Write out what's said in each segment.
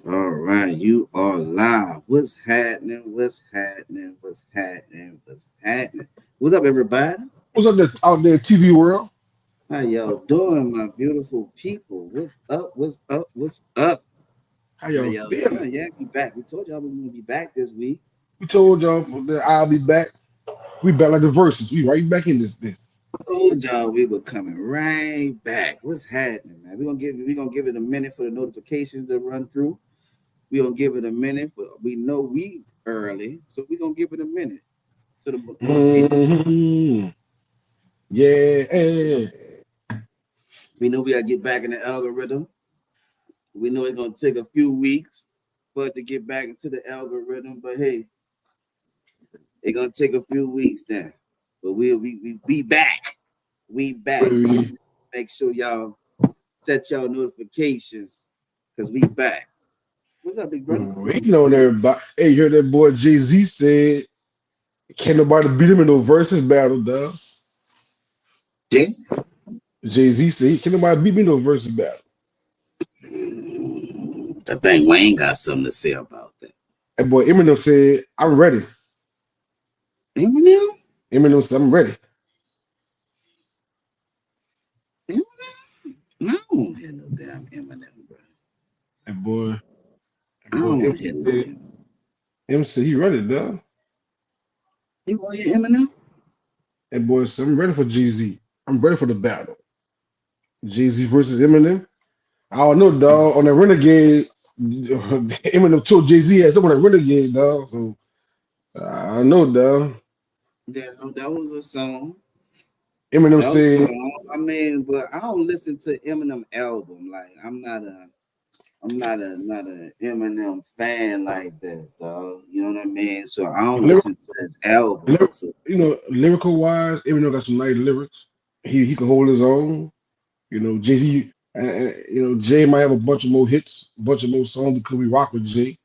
All right, you are live. What's happening? What's happening? What's happening? What's happening? What's up, everybody? What's up there out there, TV world? How y'all doing, my beautiful people? What's up? What's up? What's up? How How y'all y'all feeling? doing? Yeah, we back. We told y'all we were gonna be back this week. We told y'all that I'll be back. We back like the verses. We right back in this. Told y'all we were coming right back. What's happening, man? We're gonna give it a minute for the notifications to run through. We're gonna give it a minute, but we know we early, so we're gonna give it a minute. So the notification. hmm Yeah. We know we gotta get back in the algorithm. We know it's gonna take a few weeks for us to get back into the algorithm, but hey, it's gonna take a few weeks then. But we back. We back. We Make sure y'all set y'all notifications because we back. What's up, big brother? waiting on everybody. Hey, you heard that boy Jay Z said, can't nobody beat him in no versus battle, dog. Jay? Jay Z said, can't nobody beat me in no versus battle. I think Wayne got something to say about that. That boy Eminem said, I'm ready. Eminem? Eminem said, I'm ready. Eminem? No, I don't hear no damn Eminem, bro. That boy, I that boy don't hear no Eminem. M said he ready, dog. You want to hear Eminem? That boy said, I'm ready for Jay Z. I'm ready for the battle. Jay Z versus Eminem. I don't know, dog. On the Renegade, Eminem told Jay Z had someone on Renegade, dog. So I don't know, dog. Yeah, that was a song. Eminem That was a said, song. I mean, but I don't listen to Eminem album. Like I'm not a Eminem fan like that, dog. You know what I mean? So I don't lyric, listen to his album. lyric, So lyrical wise, Eminem got some nice lyrics. He can hold his own. Jay Z. Jay might have a bunch of more hits, a bunch of more songs because we rock with Jay.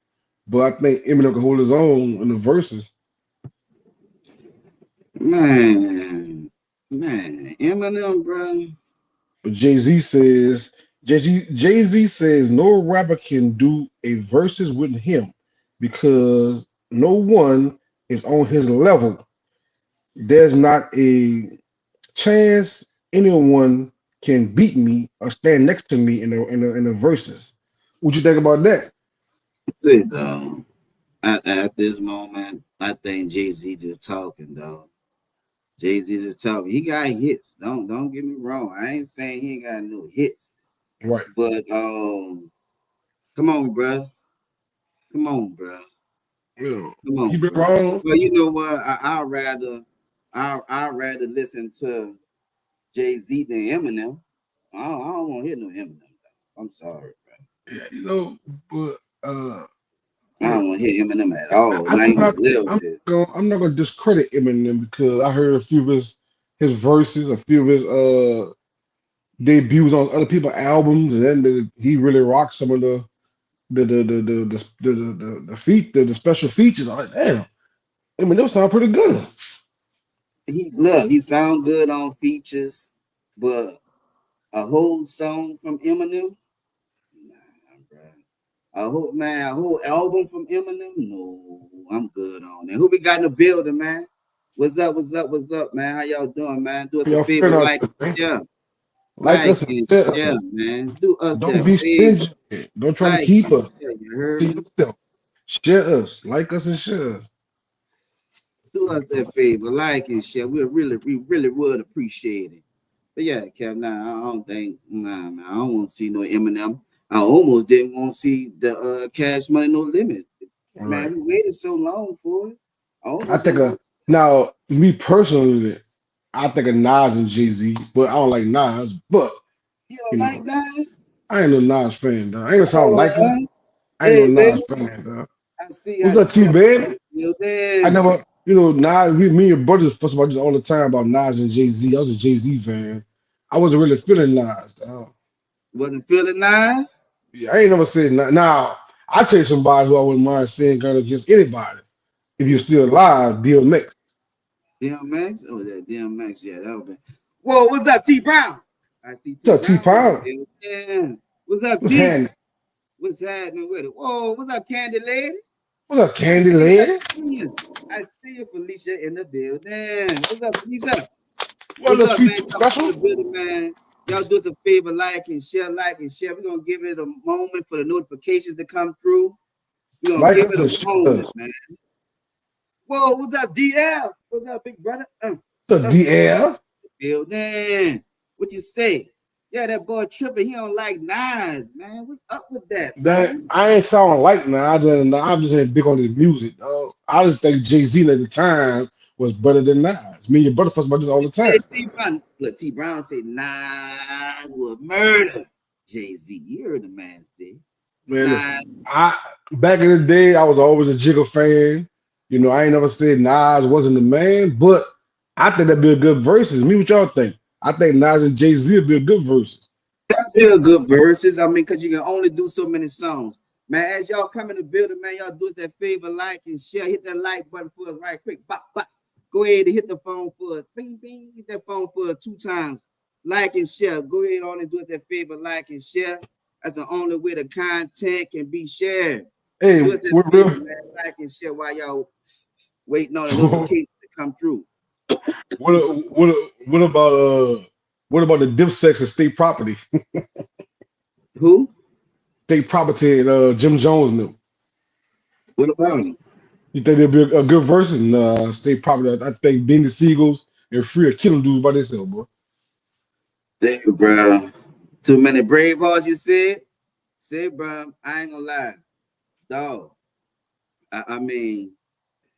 But I think Eminem can hold his own in the verses. man, Eminem, bro. But Jay Z says no rapper can do a verses with him because no one is on his level. There's not a chance anyone can beat me or stand next to me in the verses. What you think about that? That's it, dog. At this moment, I think Jay Z just talking, dog. Jay Z just talking. He got hits. Don't get me wrong. I ain't saying he ain't got no hits, Right. but come on, bro. Come on, bro. Come He on, been bro. wrong. Well, you know what? I'd rather listen to Jay Z than Eminem. I don't want to hear no Eminem. Though. I'm sorry, Yeah, but bro. I yeah, don't want to hear Eminem at all. I'm Not even not a little I'm bit. I'm not gonna discredit Eminem because I heard a few of his verses, a few of his debuts on other people's albums, and then he really rocked some of the special features. I'm like, damn, Eminem sound pretty good. He sound good on features, but a whole song from Eminem, nah, bro. A whole album from Eminem, no, I'm good on that. Who we got in the building, man? What's up? What's up? What's up, man? How y'all doing, man? Do us a Y'all favor, friend out like there, and man. share, Like us and share us. man. Do us Don't that be favor, stingy. Don't try to like keep and us share. You heard to me? yourself. Share us. Like us and share us. Do us that favor, like and share. We really would appreciate it. But yeah, Kev, nah, I don't think, nah, man, I don't want to see no Eminem. I almost didn't want to see the Cash Money No Limit. All Man, right. we waited so long for it. I I almost think didn't want of to. now me personally, I think of Nas and Jay Z, but I don't like Nas. But You you don't like know, Nas? I ain't no Nas fan, though. I ain't gonna sound Oh, like him. I ain't hey, no baby. Nas fan, though. I see, What's I up, see. T, baby? You I there? never, Nas. Me and your brothers fuss about this all the time about Nas and Jay Z. I was a Jay Z fan. I wasn't really feeling Nas, dog. Wasn't feeling nice? Yeah, I ain't never said now. I tell you somebody who I wouldn't mind saying going against anybody if you're Who? still alive. DMX. DMX? Oh, that DMX. Yeah, that would be. Whoa, what's up, T Brown? I see T What's up, T Brown in the Pound? building. Yeah. What's up, What's T? happening? What's happening with it? Whoa, what's up, Candy Lady? What's up, I Candy see, I Lady? see you. I see you, Felicia, in the building. What's up, Felicia? What What's a up, man? sweet Y'all come in special? the building, man. Y'all do us a favor, like and share, like and share. We're gonna give it a moment for the notifications to come through. We're gonna Like give it us and a share moment, us. man. Whoa, what's up, DL? What's up, big brother? What's up, DL? Building. What you say? Yeah, that boy tripping. He don't like Nas, man. What's up with that, That man? I ain't sound like now. I'm just ain't big on this music. Dog. I just think Jay-Z at the time was better than Nas. Me and your brother fuss about this all You the time. say T Brown. Look, T Brown said Nas will murder Jay-Z. You heard the man say. Man, Nas. listen, I back in the day, I was always a Jigga fan. You know, I ain't never said Nas wasn't the man, but I think that'd be a good versus. Me, what y'all think? I think Nas and Jay-Z would be a good versus. Still good verses. I mean, because you can only do so many songs. Man, as y'all come in the building, man, y'all do us that favor, like and share. Hit that like button for us right quick. Bop, bop. Go ahead and hit the phone for us. Bing, bing. Hit that phone for us 2 times. Like and share. Go ahead on and do us that favor, like and share. That's the only way the content can be shared. Hey, Do us that what favor, real? man. Like and share while y'all waiting on the notifications to come through. What about what about the Dipsex and state property? Who? State property and Jim Jones knew. What about him? You think there'd be a good versus? Nah, state property. I think Benny Siegels and Free are killing dudes by themselves, bro. Damn, bro. Too many brave hearts, you said? Say, bro, I ain't gonna lie. Dog. I mean,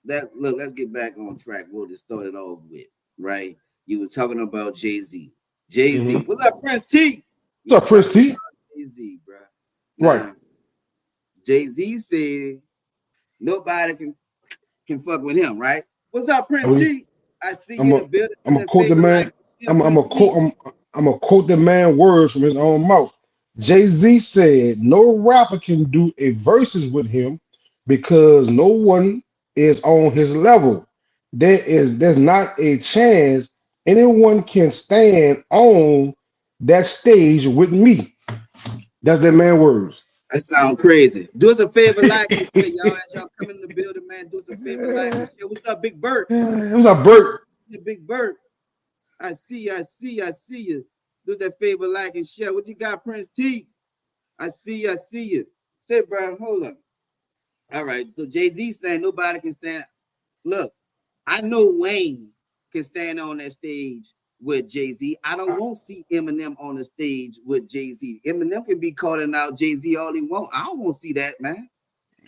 that look, let's get back on track. We'll just start it off with, right? You was talking about Jay-Z. Jay-Z. Mm-hmm. What's up, Prince T? You What's were up, Prince talking T? about Jay-Z, bro. Right. Now, Jay-Z said nobody can fuck with him, right? What's up, I Prince mean, T? I see you I'm in a the building. I'm What's a that quote the favorite like? man. Yeah, Prince T. I'm a quote the man words from his own mouth. Jay-Z said no rapper can do a verses with him because no one is on his level. There's not a chance anyone can stand on that stage with me. That's that man words. That sound crazy. Do us a favor, like and share, y'all. As y'all come in the building, man, do us a favor, like and share. What's up, Big Bird? What's I up, see Bert? you, Big Bird. I see you. I see you. I see you. Do us that favor, like and share. What you got, Prince T? I see you. I see you. Say, bro, hold up. All right. So Jay-Z saying nobody can stand. Look, I know Wayne can stand on that stage with Jay-Z. I don't want to see Eminem on the stage with Jay-Z. Eminem can be calling out Jay-Z all he want. I don't want to see that, man.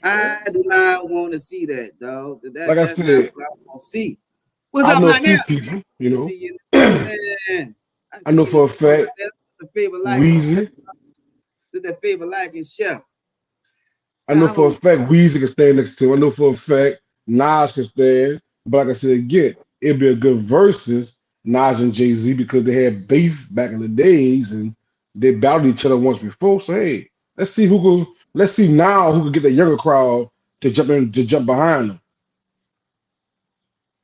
I do not want to see that, dog. Like I That's not said, what I want to see. What's I up, know a like few now? people, you know. See you in the building. I I see know you in for a the building. fact The favor, like and share. Weezy. Do that favor, like and share. I know I for a don't. fact Weezy can stand next to him. I know for a fact Nas can stand. But like I said again, it'd be a good versus Nas and Jay Z because they had beef back in the days and they battled each other once before. So hey, let's see who can. Let's see now who can get the younger crowd to jump behind them.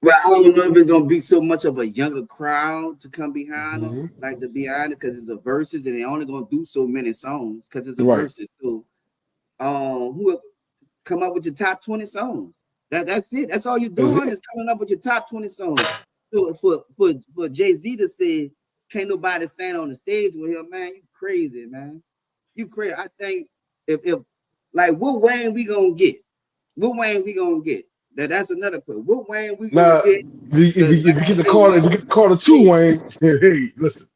Well, I don't know if it's gonna be so much of a younger crowd to come behind them, Mhm. like to be honest, because it's a versus and they're only gonna do so many songs because it's a Right. versus. So, who will come up with your top 20 songs? That's it. That's all you're That's doing it. is coming up with your top 20 songs. So for Jay-Z to say can't nobody stand on the stage with him, man, you crazy, man. You crazy. I think if like what Wayne we gonna get? What Wayne we gonna get? That's another question. What Wayne we gonna Now, get? if Because you, like if you I get the say, call, if Wayne you get the call to two crazy. Wayne, hey, listen,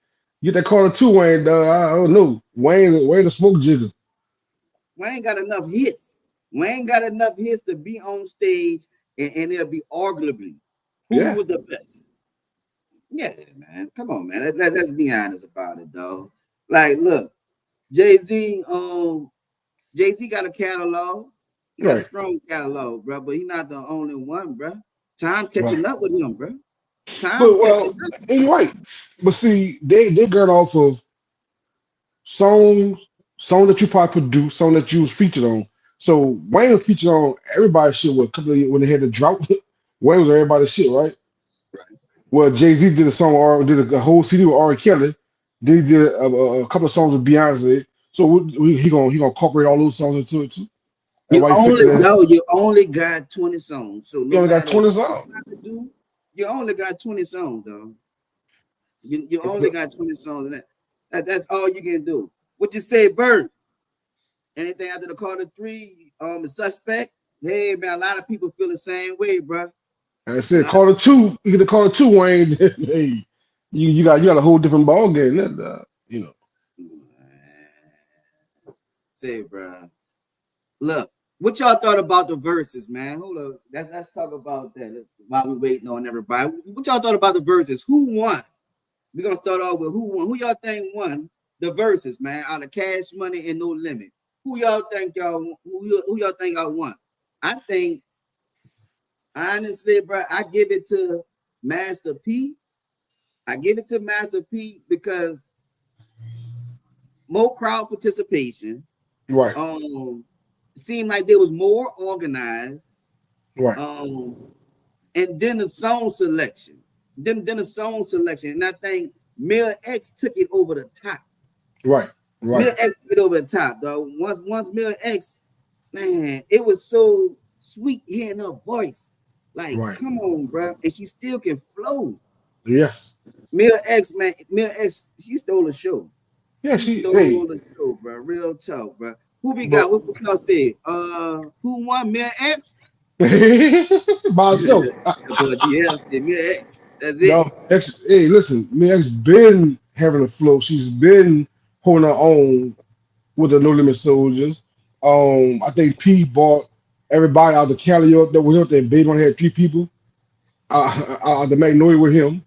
you get that call to two Wayne, I don't know. Wayne the smoke jigger. Wayne got enough hits. Wayne got enough hits to be on stage and it'll be arguably who Yeah, was the best. Yeah, man. Come on, man. Let's be honest about it, though. Like, look, Jay-Z, Jay-Z got a catalog. He got a right. strong catalog, bro, but he's not the only one, bro. Time's Right. catching up with him, bro. Time's But catching well, up. and you're right. But see, they got off of songs, songs that you probably produced, songs that you was featured on. So Wayne was featured on everybody's shit. What a couple of years when they had the drought, Wayne was on everybody's shit, right? Well, Jay Z did a song or did a whole CD with R. Kelly. Then he did a couple of songs with Beyonce. So he gonna incorporate all those songs into it too. You Everybody only thinking that no, you only got 20 songs. So you no only got matter 20 what songs. you try to do, you only got 20 songs, though. You only got 20 songs, and that's all you can do. What you say, Bert? Anything after the Carter 3, the suspect? Hey man, a lot of people feel the same way, bro. And I A said lot of Carter 2, you get the Carter 2, Wayne. Hey, you got a whole different ball game. You know. people say, bro. Look, what y'all thought about the verses, man? Hold on, let's talk about that while we waiting on everybody. What y'all thought about the verses? Who won? We're gonna start off with who won. Who y'all think won the verses, man? Out of Cash Money and No Limit. Who y'all think y'all won? I think honestly, bro, I give it to Master P. I give it to Master P because more crowd participation. Right, Seemed like there was more organized. right, Um, and then the song selection. Then the song selection. And I think Mill X took it over the top. right, right, Mill X took it over the top, though. Once Mill X, man, it was so sweet hearing her voice. Like, right. come on, bro. And she still can flow. Yes. Mill X, man, Mill X, she stole the show. Yeah, She she stole hey, the show, bro. Real talk, bro. Who we but got? What y'all say? Who won? Mill X? by herself. But DL said Mill X. That's it. No, hey, listen, X been having a flow. She's been holding her own with the No Limit Soldiers. I think P bought everybody out of Cali that was up there. Baby only had 3 people. The Magnolia with him.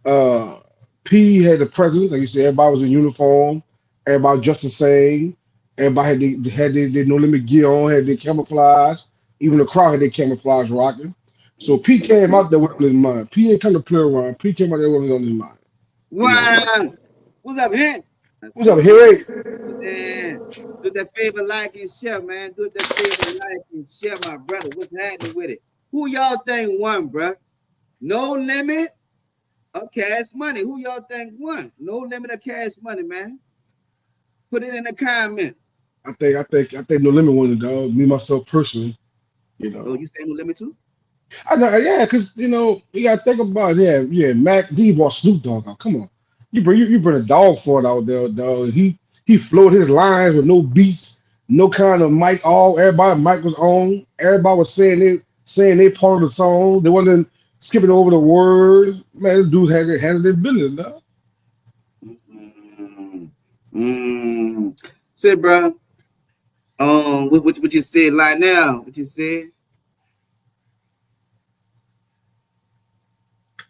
Uh, P had the presence, like you said, everybody was in uniform, everybody dressed the same, everybody had their No Limit gear on, had their camouflage, even the crowd had their camouflage rocking. So P came out there with on his mind. P ain't come to play around. P came out there with it on his mind. You know, Wow. What's up, man? I what's up, see you. here? Man, do that favor, like, and share, man. Do that favor, like, and share, my brother. What's happening with it? Who y'all think won, bro? No Limit or Cash Money? Who y'all think won? No Limit or Cash Money, man? Put it in the comment. I think No Limit won it, dog. Me myself personally, you Oh, know. you say No Limit too? I know, yeah, because you gotta think about it. Yeah. Mac D brought Snoop Dogg out. Come on, you bring a dog for it out there, dog. He flowed his lines with no beats, no kind of mic. Everybody mic was on. Everybody was saying they part of the song. They wasn't skipping over the words. Man, these dudes had their business, dog. Mm, Say, bro. What you said like now? What you said?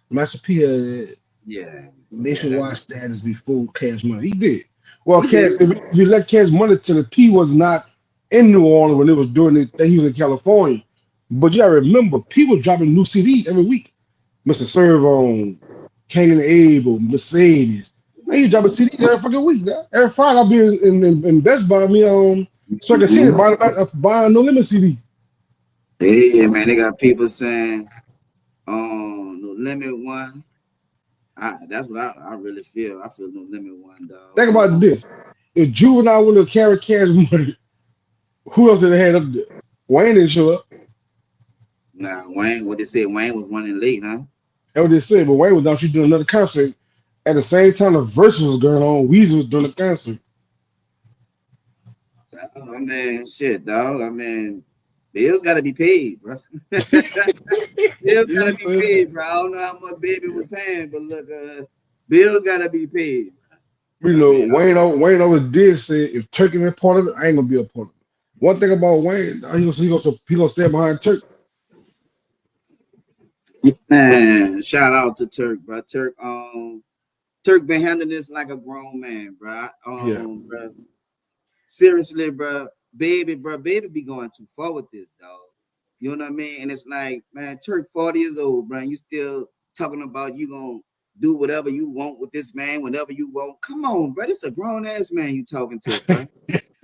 Master P had Yeah, yeah. nationwide status before Cash Money. He did. Well, He Cash, did. if you let Cash Money to the P was not in New Orleans when it was doing it, he was in California. But you gotta remember, P was dropping new CDs every week. Mr. Servon, King and Abel, Mercedes. Man, he dropping CDs every fucking week. Man. Every Friday I'll be in Best Buy, Circuit City Mhm. buying No Limit CD. Yeah, man. They got people saying, No Limit one. That's what I really feel. I feel No Limit one, dog. Think about this. If Juvenile would have carried Cash Money, who else did they have up there? Wayne didn't show up. Nah, Wayne. What they said, Wayne was running late, huh? That's what they said, but Wayne was down, she doing another concert. At the same time the verse was going on, Weezy was doing the concert. I mean, shit, dog. I mean, bills got to be paid, bro. Bills got to be paid, bro. I don't know how much Baby was paying, but look, bills got to be paid. You I know, mean, Wayne always did say, if Turk ain't a part of it, I ain't gonna be a part of it. One thing about Wayne, he gonna stand behind Turk. man, shout out to Turk, bro. Turk been handling this like a grown man, bro. Yeah. Bro. Seriously, baby be going too far with this, dog. You know what I mean? And it's like, man, Turk 40 years old, bro. You still talking about you gonna do whatever you want with this man, whenever you want. Come on, bro. This a grown ass man you talking to, bro.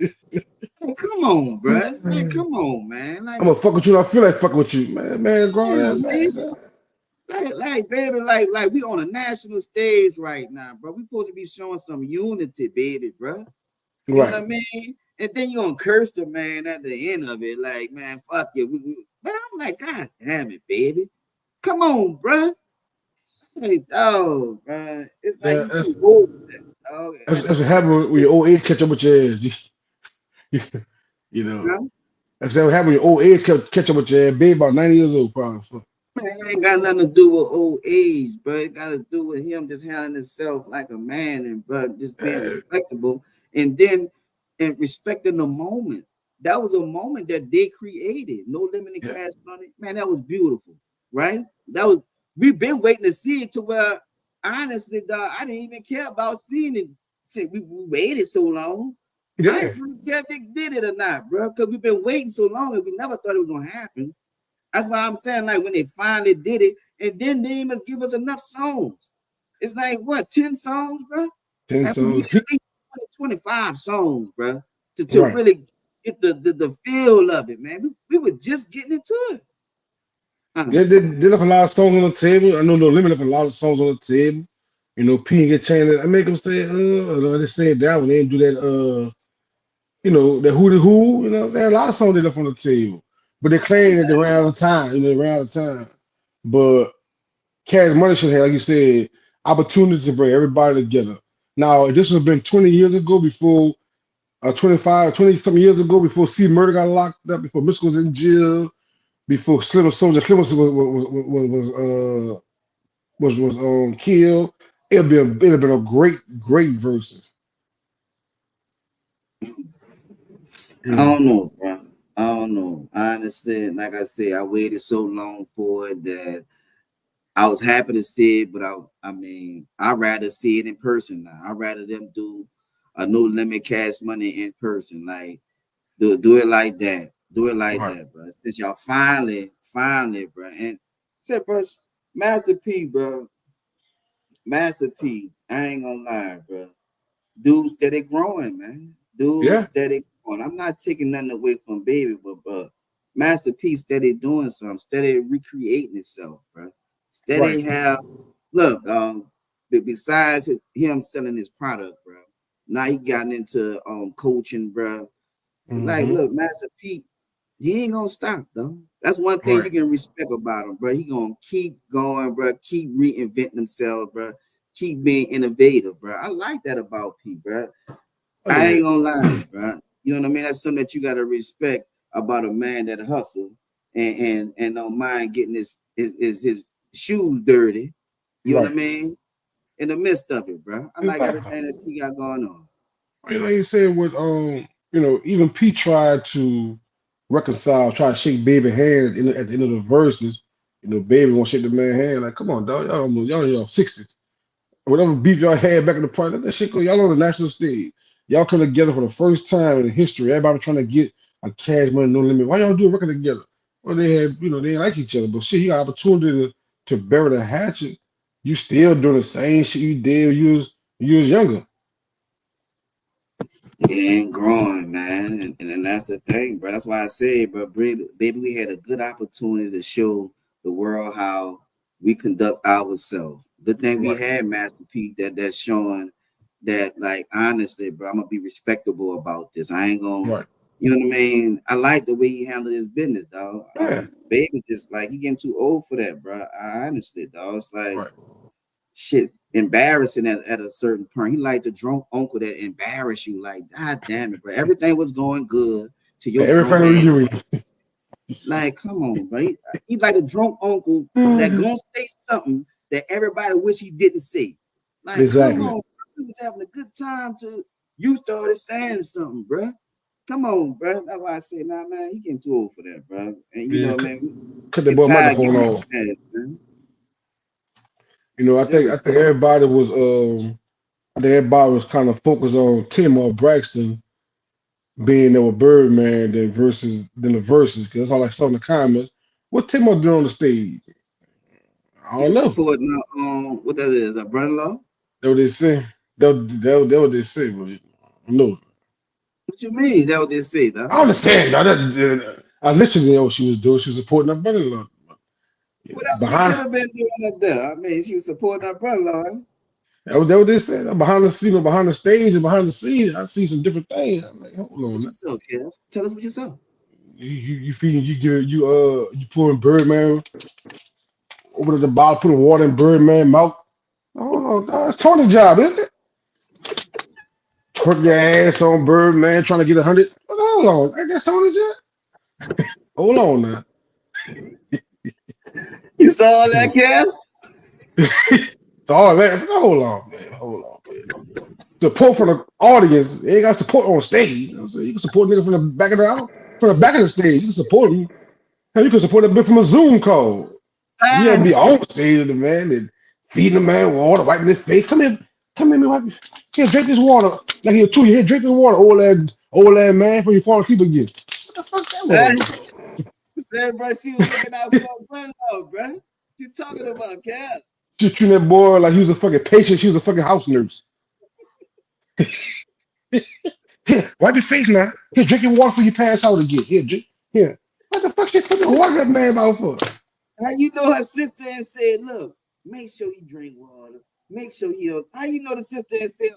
Hey, come on, bro. It's like, come on, man. I'm gonna fuck with you. And I feel like fucking with you, man. Grown ass Damn, man. baby. Baby, like we on a national stage right now, bro. We supposed to be showing some unity, baby, bro. You know Right. what I mean? And then you gonna curse the man at the end of it, like, man, fuck you. But I'm like, God damn it, baby. Come on, bruh. Hey, dog, bruh. It's like Yeah, you too old for that, dog. that's what happens when your old age catch up with your ass. You know, Huh? that's what happened when your old age catch up with your ass. Baby about 90 years old, probably. So, Man, it ain't got nothing to do with old age, bro. It got to do with him just handling himself like a man and bro, just being yeah, respectable and then and respecting the moment. That was a moment that they created. No limited yeah. cash money. Man, that was beautiful, right? That was we've been waiting to see it to where honestly, dog, I didn't even care about seeing it. Shit, we waited so long. I Yeah. didn't really care if they did it or not, bro, because we've been waiting so long and we never thought it was gonna happen. That's why I'm saying, like, when they finally did it, and then they even give us enough songs. It's like, what, 10 songs, bro? 10 And we need songs. at least 25 songs, bro, to Right. really get the feel of it, man. We were just getting into it. They left a lot of songs on the table. I know No Limit left a lot of songs on the table. You know, P and get changed. I make them say, they said that when they didn't do that, that Who the Who, there are a lot of songs they left on the table. But they claim that they ran out of time, they ran out of time. But Cash Money should have, like you said, opportunity to bring everybody together. Now, if this would have been 20 years ago before 25, 20 something years ago before C Murder got locked up, before Mystical was in jail, before Slim Soldier Slim was killed. It'd have been a great versus. I You know, don't know, bro. I don't know. Honestly, like I said, I waited so long for it that I was happy to see it, but I mean, I'd rather see it in person now. I'd rather them do a No Limit Cash Money in person. Like, do it like that. Do it like right? that, bro. Since y'all finally, bro. And said, bro, Master P, bro. Master P. I ain't gonna lie, bro. Dude steady growing, man. Dude Yeah, steady growing. I'm not taking nothing away from Baby, but Master P steady doing something, steady recreating itself, bro. right. Steady have look, besides him selling his product, bro. Now he gotten into coaching, bro. Like, Hmm. look, Master P, he ain't gonna stop though. That's one thing Right. you can respect about him, bro. He gonna keep going, bro. Keep reinventing himself, bro. Keep being innovative, bro. I like that about P, bro. Oh I yeah. ain't gonna lie, bro. You know what I mean? That's something that you gotta respect about a man that hustle and don't mind getting his shoes dirty. You know what I Right. mean? In the midst of it, bro. I like Exactly. everything that he got going on. Like you said, with even Pete tried to reconcile, try to shake Baby hand at the end of the verses. Baby won't shake the man hand. Like, come on, dog, y'all in your 60s. Whatever beef y'all had back in the prime, let that shit go. Y'all on the national stage. Y'all come together for the first time in history. Everybody trying to get a Cash Money No Limit. Why y'all do a record together? Well, they had, they didn't like each other. But shit, you got opportunity to bury the hatchet. You still doing the same shit you did when you was younger. It ain't growing, man. And then that's the thing, bro. That's why I say, bro, baby, we had a good opportunity to show the world how we conduct ourselves. Good thing we Right, had Master P that's showing that, like, honestly, bro, I'm gonna be respectable about this. I ain't gonna, right. you know what I mean? I like the way he handled his business, dog. Yeah, Baby just like he getting too old for that, bro. I honestly, dog. It's like right. shit embarrassing at a certain point. He like the drunk uncle that embarrass you. Like, God damn it, bro. Everything was going good to your Every drunk family ass. reunion. Like, come on, bro. He like a drunk uncle that gonna say something that everybody wish he didn't say. Like, come Exactly. on, bro. We was having a good time till you started saying something, bro. Come on, bro. That's why I say, nah, man, he getting too old for that, bro. And you Yeah, know, cut, man, we cut the get boy tired of microphone getting off. mad, man. I think Seriously. everybody was kind of focused on Tim or Braxton being there with Birdman than the verses, because that's all I saw in the comments. What Timo did on the stage? I He don't was know. supporting what that is, a brother-in-law. That what they say. That what they say, but I don't know. What you mean? That what they say, though? I understand. I listened to what she was doing. She was supporting her brother-in-law. What else she could Behind, have been doing up there? I mean, she was supporting her brother-in-law. That what they said. Behind the scene, behind the stage, and behind the scenes, I see some different things. I'm like, hold on. What you saw, Kev? Tell us what you saw. You feeding you pouring Birdman over to the bottle, putting water in Birdman mouth. Hold on, dog, it's Tony's job, isn't it? Twerk your ass on Birdman, trying to get 100. Hold on, that's Tony's job. Hold on now. You saw all that, Kev? All that. Hold on, man. Hold on, man. Support from the audience. They ain't got support on stage. You know what I'm saying? You can support niggas from the back of the house, from the back of the stage. You can support them. Hell, you can support a bit from a Zoom call. You have to be on stage with the man and feeding the man water, wiping his face. Come in, man. Here, drink this water. Like here, too. Here, drink this water, old that man, before you fall asleep again. What the fuck that was? Said, bro, she was looking out for a friend, though, bro. What you talking about, Kev? She treating that boy like he was a fucking patient. She was a fucking house nurse. Here, wipe your face now. Here, drink your water before you pass out again. Here, drink. Here. What the fuck she put the water in that man mouth for? How you know her sister and said, look, make sure you drink water. Make sure you know. How you know the sister and said,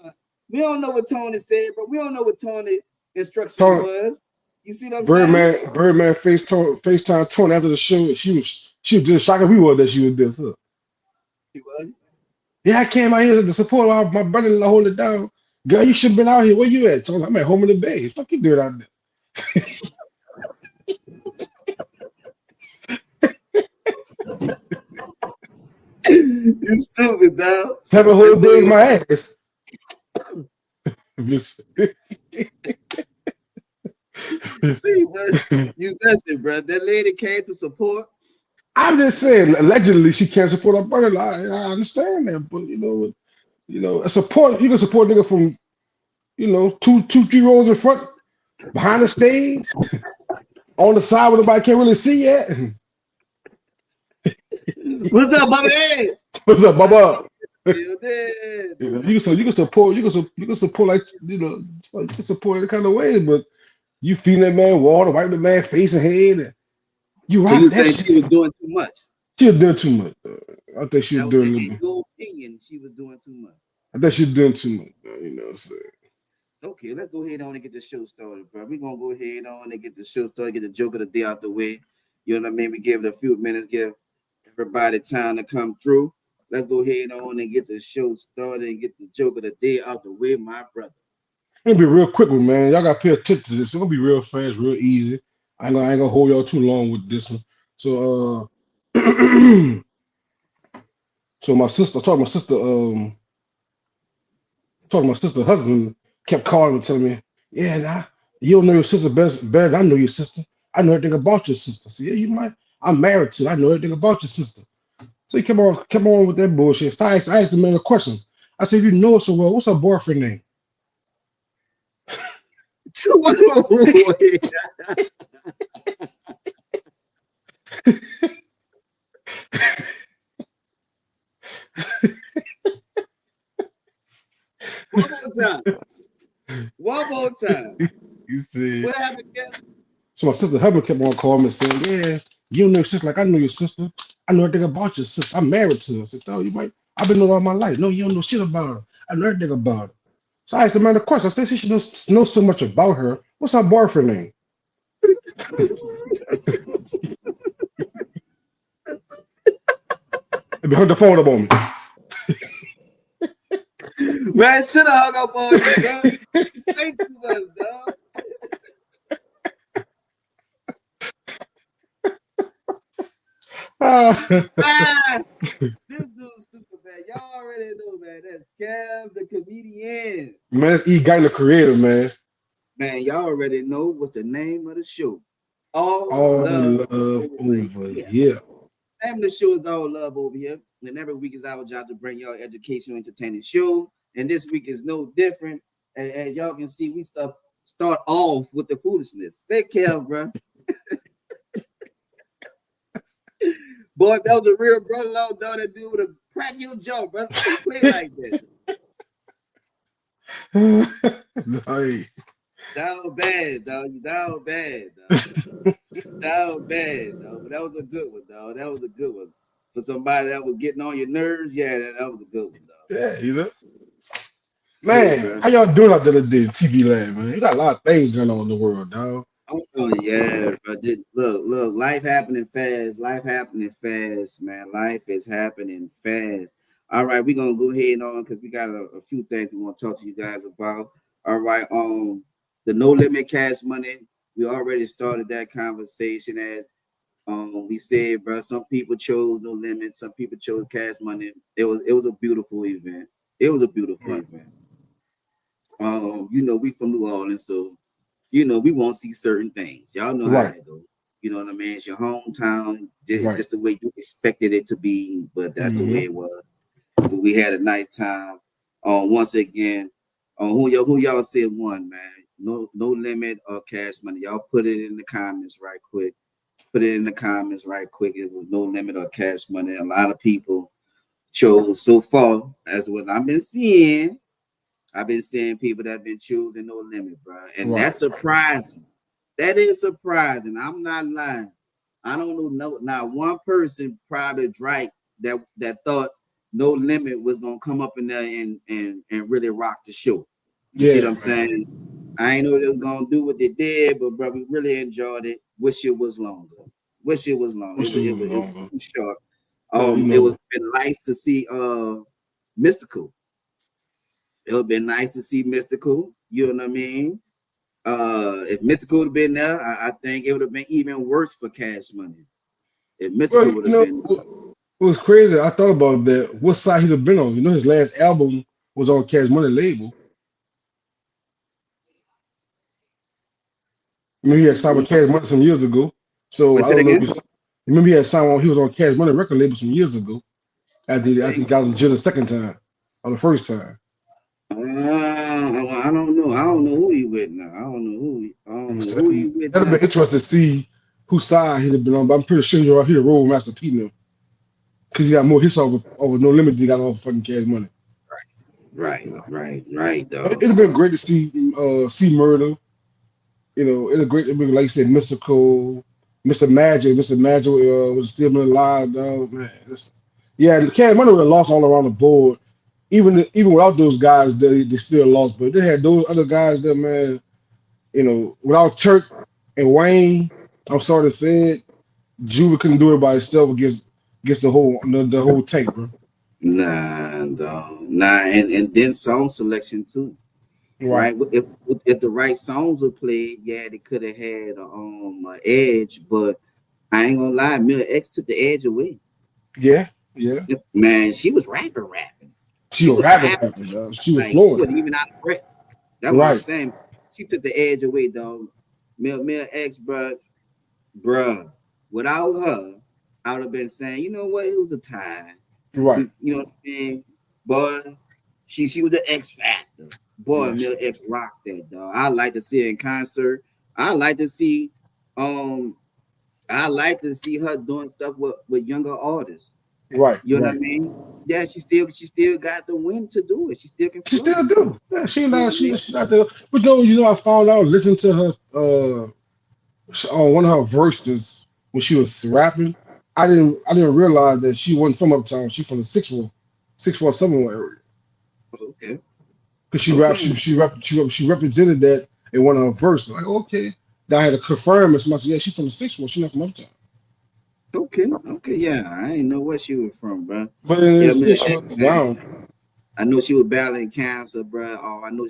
we don't know what Tony said, but we don't know what Tony instruction was. You see what I'm saying? Birdman FaceTime Tony after the show. She was just shocked we were that she was there. So. She was? Yeah, I came out here to support my brother-in-law hold it down. Girl, you should have been out here. Where you at? Tony, I'm at home in the Bay. Fuck you doing out there? You stupid, dog. Have a whole day in my ass. See, man, you messing, bro. That lady came to support. I'm just saying, allegedly she can't support her brother. I understand that, but you know, a support you can support a nigga from, two, 3 rows in front, behind the stage, on the side where nobody can't really see yet. What's up, Bobby? What's up, Bubba? You can support like you can support any kind of way, but you feeding that man water, wiping the man face and head. And you so you saying she was doing too much? She was doing too much. I think she was doing. In your opinion, she was doing too much. I think she was doing too much. You know what I'm saying? Okay, let's go ahead on and get the show started, bro. We're gonna go ahead on and get the show started, get the joke of the day out the way. You know what I mean? We give it a few minutes, give everybody time to come through. Let's go ahead on and get the show started and get the joke of the day out the way, my brother. It's gonna be a real quick one, man. Y'all gotta pay attention to this. It's gonna be real fast, real easy. I ain't gonna hold y'all too long with this one. So so my sister, talking to my sister husband kept calling and telling me, yeah, nah, you don't know your sister better than I know your sister. I know everything about your sister. So yeah, you might. I'm married to. I know everything about your sister. So he kept on with that bullshit. So I asked the man a question. I said, if you know her so well, what's her boyfriend name? One more time. You see. What happened again? So my sister husband kept on calling me saying, yeah, you know your sister like I know your sister. I know everything about your sister. I'm married to her. I said, oh, you might. I've been knowing all my life. No, you don't know shit about her. I know everything about her. So I asked the man a question. I said, she should know so much about her. What's her boyfriend name? They hung the phone up on me. Man, should have hung up on you, bro. Thanks to us, dog. This dude's stupid, man. Y'all already know, man. That's Kev, the comedian. Man, that's E. Guy, the creator, man. Man, y'all already know what's the name of the show. All love over here. The name of the show is All Love Over Here. And every week is our job to bring y'all educational, entertaining show. And this week is no different. As y'all can see, we start off with the foolishness. Say, Kev, bro. Boy, that was a real brother-in-law, dog. That dude would have cracked your jaw, bro. Don't play like that. Nice. Down bad, dog. Down bad, dog. Down bad, dog. But that was a good one, dog. That was a good one. for somebody that was getting on your nerves, yeah, that was a good one, though. Yeah, you know. Hey, Man, bro. how y'all doing out there today, TV land, man? You got a lot of things going on in the world, dog. Oh yeah, bro. Look, life happening fast. Life happening fast, man. Life is happening fast. All right, we're gonna go ahead on because we got a few things we want to talk to you guys about. All right, the no limit cash money. We already started that conversation as we said, bro. Some people chose no limit, some people chose cash money. It was a beautiful event. It was a beautiful Right, event. We from New Orleans, so we won't see certain things. Y'all know how right, that goes. You know what I mean? It's your hometown, right. just the way you expected it to be, but that's the way Mm-hmm. it was. But we had a nice time. Once again, who y'all said won, man? No limit or cash money. Y'all put it in the comments right quick. Put it in the comments right quick. It was no limit or cash money. A lot of people chose so far, as what I've been seeing. I've been seeing people that have been choosing no limit, bro, and Right. that's surprising. That is surprising. I'm not lying. I don't know, not one person probably Drake that thought no limit was gonna come up in there and really rock the show. You see what Yeah, I'm man. saying? I ain't know they was gonna do what they did, but bro, we really enjoyed it. Wish it was longer. Wish it was long. Wish it was It was longer. too short. But you It was know, been nice to see Mystical. It would have been nice to see Mystical. You know what I mean? If Mystical would have been there, I think it would have been even worse for Cash Money. If well, Mystical would you have know, been, it was crazy. I thought about that. What side he'd have been on? You know, his last album was on Cash Money label. I mean, he had signed with Cash Money some years ago. So wait, I say that don't know if again. you remember he had signed on. He was on Cash Money record label some years ago. I After he think. got in jail the second time, or the first time. I don't know. I don't know who he with now. I don't know So who he with that'd have been now. interesting to see whose side he'd have been on. But I'm pretty sure he'd have rolled Master P now because he got more hits over No Limit than he got on fucking Cash Money. Right, It'd dog. have been great to see Murder. You know, it'd been like you said, Mystical, Mr. Magic was still been alive, dog. Man, yeah, the Cash Money would have lost all around the board. Even without those guys, they still lost. But they had those other guys there, man. You know, without Turk and Wayne, I'm sorry to say it, Juba couldn't do it by himself against the whole tank, bro. Nah, dog. Nah, and then song selection too. Right. Right? If the right songs were played, yeah, they could have had a edge. But I ain't gonna lie, Mil X took the edge away. Yeah. Yeah. Man, she was rapping. She She was was rapping, rapping. rapping, dog. She was Like she flowing. wasn't even out of breath. That's what I'm Right. saying. She took the edge away, dog. Mil X, bruh. Without her, I would have been saying, you know what, it was a tie. Right. You know what I mean? Boy, she was the X factor. Boy, Yeah. Mil X rocked that, dog. I like to see her in concert. I like to see um I like to see her doing stuff with younger artists. Right. You know what Right. I mean? Yeah, she still got the wind to do it. She still can She flow. still do. Yeah, she You know not what I mean? she's not there. But no, I found out listening to her on one of her verses when she was rapping. I didn't realize that she wasn't from uptown. She from the 617 area. Okay. Because she rap Okay. she represented that in one of her verses. Like, okay. Then I had to confirm it. Somebody said, yeah, she's from the 6-1. She's not from uptown. Okay. Yeah, I ain't know where she was from, bro. But it Yeah, is man. still she was down. I know she was battling cancer, bro. I know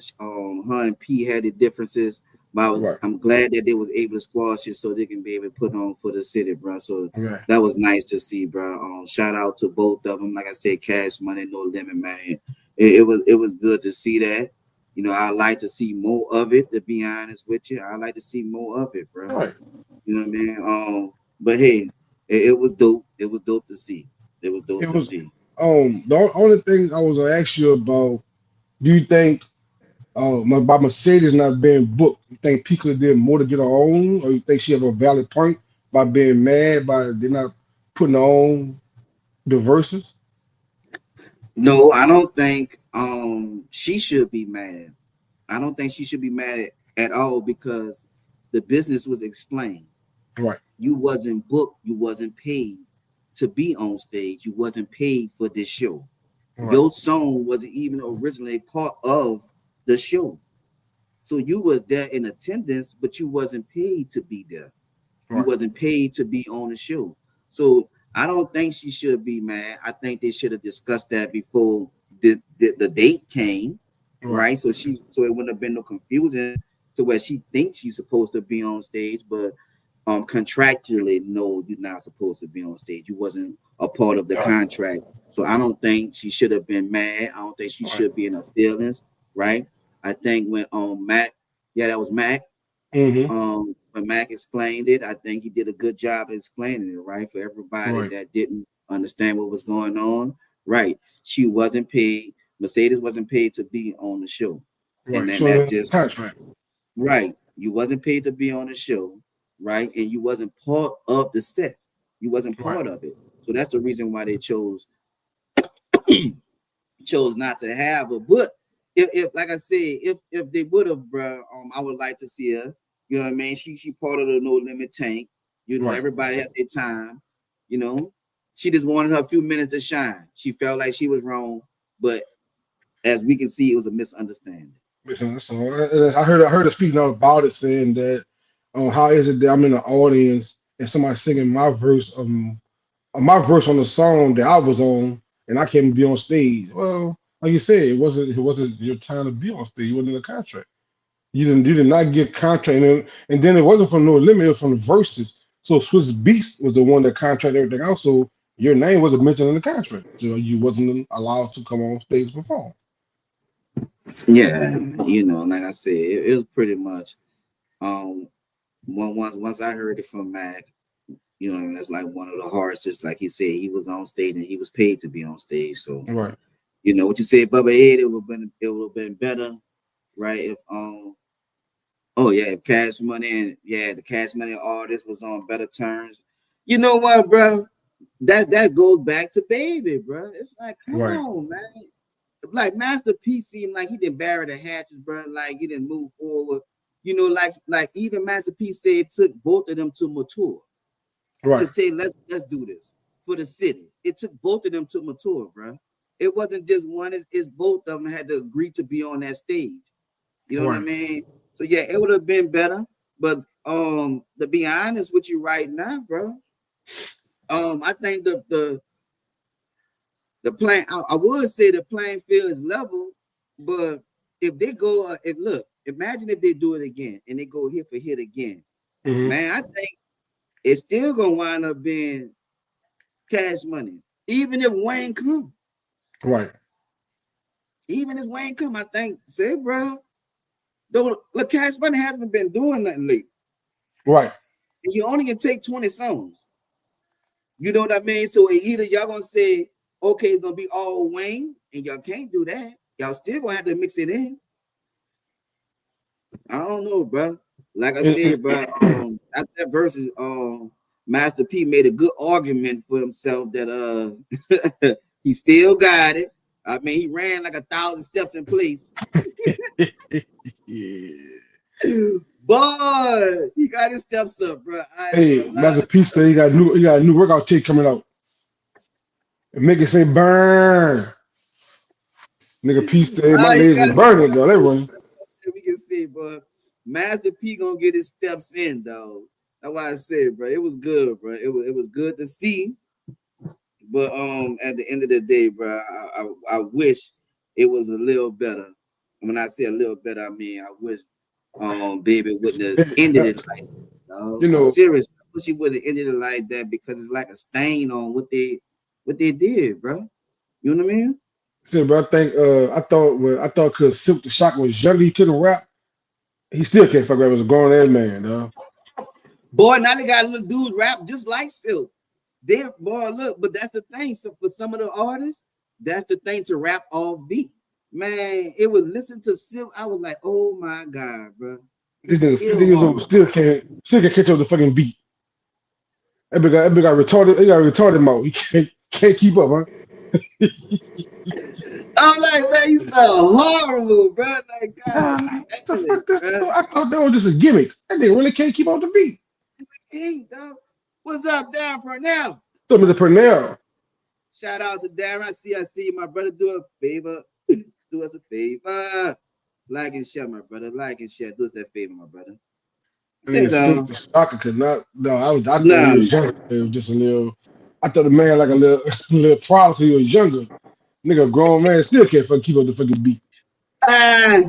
her and P had the differences, but Right. I'm glad that they was able to squash it so they can be able to put on for the city, bro. So Right. that was nice to see, bro. Shout out to both of them. Like I said, Cash Money, No Limit, man. It was good to see that. I like to see more of it. To be honest with you, I like to see more of it, bro. Right. You know what I mean? But hey, it was dope. It was dope to see. It was dope It to was see. the only thing I was gonna ask you about, do you think by Mercedes not being booked, you think Pika did more to get her own, or you think she have a valid point by being mad by they're not putting her on the verses? No, I don't think she should be mad. I don't think she should be mad at all because the business was explained. Right. You wasn't booked, you wasn't paid. to be on stage. You wasn't paid for this show. Right. Your song wasn't even originally part of the show. So you were there in attendance, but you wasn't paid to be there. You Right. wasn't paid to be on the show. So I don't think she should be mad. I think they should have discussed that before the date came, Right. right? So it wouldn't have been no confusion to where she thinks she's supposed to be on stage, but contractually, no, you're not supposed to be on stage. You wasn't a part of the contract. So I don't think she should have been mad. I don't think she Right. should be in her feelings, right? I think when Mac, yeah, that was Mac. Mm-hmm. When Mac explained it, I think he did a good job of explaining it, right? For everybody Right. that didn't understand what was going on, right? She wasn't paid. Mercedes wasn't paid to be on the show. And Right. then So that the just contract. right. You wasn't paid to be on the show, right? And you wasn't part of the set. You wasn't Right. part of it. So that's the reason why they chose not to have her. But if like I said, if they would have, bro, I would like to see her. You know what I mean? She part of the No Limit tank. You know, Right. everybody had their time. You know, she just wanted her a few minutes to shine. She felt like she was wrong, but as we can see, it was a misunderstanding. Listen, so I heard her speaking out about it, saying that, how is it that I'm in the audience and somebody singing my verse on the song that I was on, and I can't be on stage. Well, like you said, it wasn't your time to be on stage. You wasn't in a contract. You did not get contract, and then it wasn't from No Limit. It was from the verses. So Swiss Beast was the one that contracted everything else. So your name wasn't mentioned in the contract. So you wasn't allowed to come on stage to perform. Yeah, you know, like I said, it was pretty much once I heard it from Mac, you know, that's like one of the hardest. Just like he said, he was on stage and he was paid to be on stage. So Right. you know what you said, Bubba Head, it would have been better, right? If oh yeah, if Cash Money and the Cash Money artist was on better terms. You know what, bro? That goes back to Baby, bro. It's like, come Right. on, man. Like Master P seemed like he didn't bury the hatches, bro. Like he didn't move forward. You know, like even Master P said it took both of them to mature. Right. To say let's do this for the city. It took both of them to mature, bro. It wasn't just one. It's both of them had to agree to be on that stage. You know what I Right. mean? So yeah, it would have been better. But to be honest with you right now, bro, I think the playing I would say the playing field is level, but if they go if look, imagine if they do it again and they go hit for hit again, Mm-hmm. man, I think it's still gonna wind up being Cash Money, even if Wayne come. Right. Even if Wayne come, I think, say, bro, though, look, Cash Money hasn't been doing nothing late. Right. And you only can take 20 songs. You know what I mean? So either y'all gonna say, okay, it's gonna be all Wayne, and y'all can't do that. Y'all still gonna have to mix it in. I don't know, bro. Like I said, bro, after that versus Master P made a good argument for himself that he still got it. I mean, he ran like 1,000 steps in place. Yeah. Boy, he got his steps up, bro. Hey, Master P said he got a new workout tape coming out. And make it say burn. Nigga P said my legs is burning, though. They running. We can see, but Master P gonna get his steps in, though. That's why I said, bro, it was good, bro. It was good to see. But at the end of the day, bro, I wish it was a little better. When I say a little better, I mean I wish Baby wouldn't have ended it like that. You know, serious. I wish he would have ended it like that because it's like a stain on what they did, bro. You know what I mean? See, bro, I thought because Silk the Shock was younger, he couldn't rap. He still can't fuck rap as a grown ass man, dog. Boy, now they got little dudes rap just like Silk. They boy, look, but that's the thing. So for some of the artists, that's the thing to rap off beat. Man, it would listen to Silk. I was like, oh my god, bro. This nigga 50 years old still can't catch up the fucking beat. That big got retarded. He got a retarded mouth. He can't keep up, huh? I'm like, man, you so horrible, bro. Like, God, the fuck this? I thought that was just a gimmick. That nigga really can't keep up the beat. Hey, dog. What's up, down for now? Some of the Pernell. Shout out to Darren. I see you, my brother. Do a favor. Do us a favor. Like and share, my brother. Like and share. Do us that favor, my brother. I mean, Say no. soccer could not. No, I thought he No. was younger. It was just a little. I thought the man like a little, little problem 'cause he was younger. Nigga, a grown man still can't fucking keep up the fucking beat. Ah.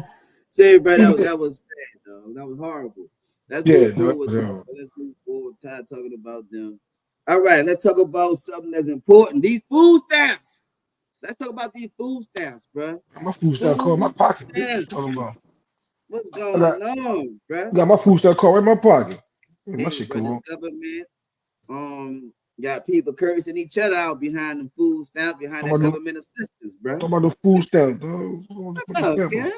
Say, bro, that was sad, though. That was horrible. Let's Yeah, move no, forward. Let's move forward. Tired talking about them. All right, let's talk about something that's important. These food stamps. Let's talk about these food stamps, bro. my food stamp card in my pocket. What you Stamps. talking about? What's I going on, bro? got my food stamp card right in my pocket. My Hey, shit bro, come this on. government, got people cursing each other out behind them food stamps, behind that government assistance, bro. Talk about the food stamp, dog. Okay.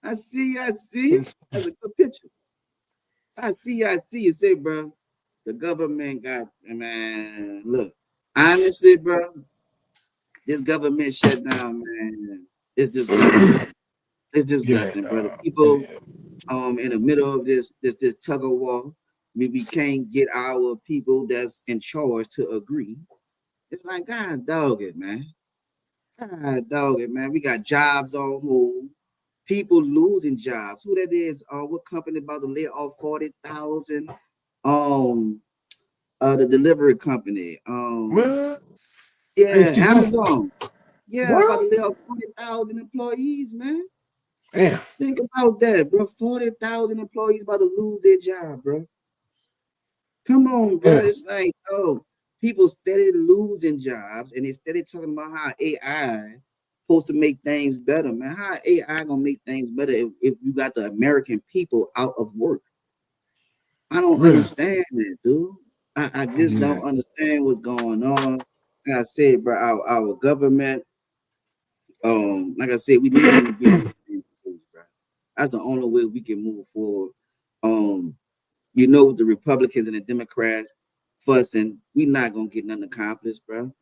I see you. That's a good picture. I see you. Say, bro, the government got, man, look, honestly, bro, this government shutdown, man, it's disgusting. It's disgusting, bro. The people in the middle of this tug of war, we can't get our people that's in charge to agree. It's like, God dog it, man. God dog it, man. We got jobs on hold. People losing jobs. Who that is? What company about to lay off 40,000? The delivery company. What? Yeah, Amazon. Yeah, what? about to lay off 40,000 employees, man. Damn. Think about that, bro. 40,000 employees about to lose their job, bro. Come on, bro. Yeah. It's like, oh, people steady losing jobs, and they steady talking about how AI supposed to make things better, man. How AI gonna make things better if you got the American people out of work? I don't understand that, dude. I just don't understand what's going on. Like I said, bro, our government, like I said, we need them to be on the same page, bro. That's the only way we can move forward. You know, with the Republicans and the Democrats fussing, we not gonna get nothing accomplished, bro.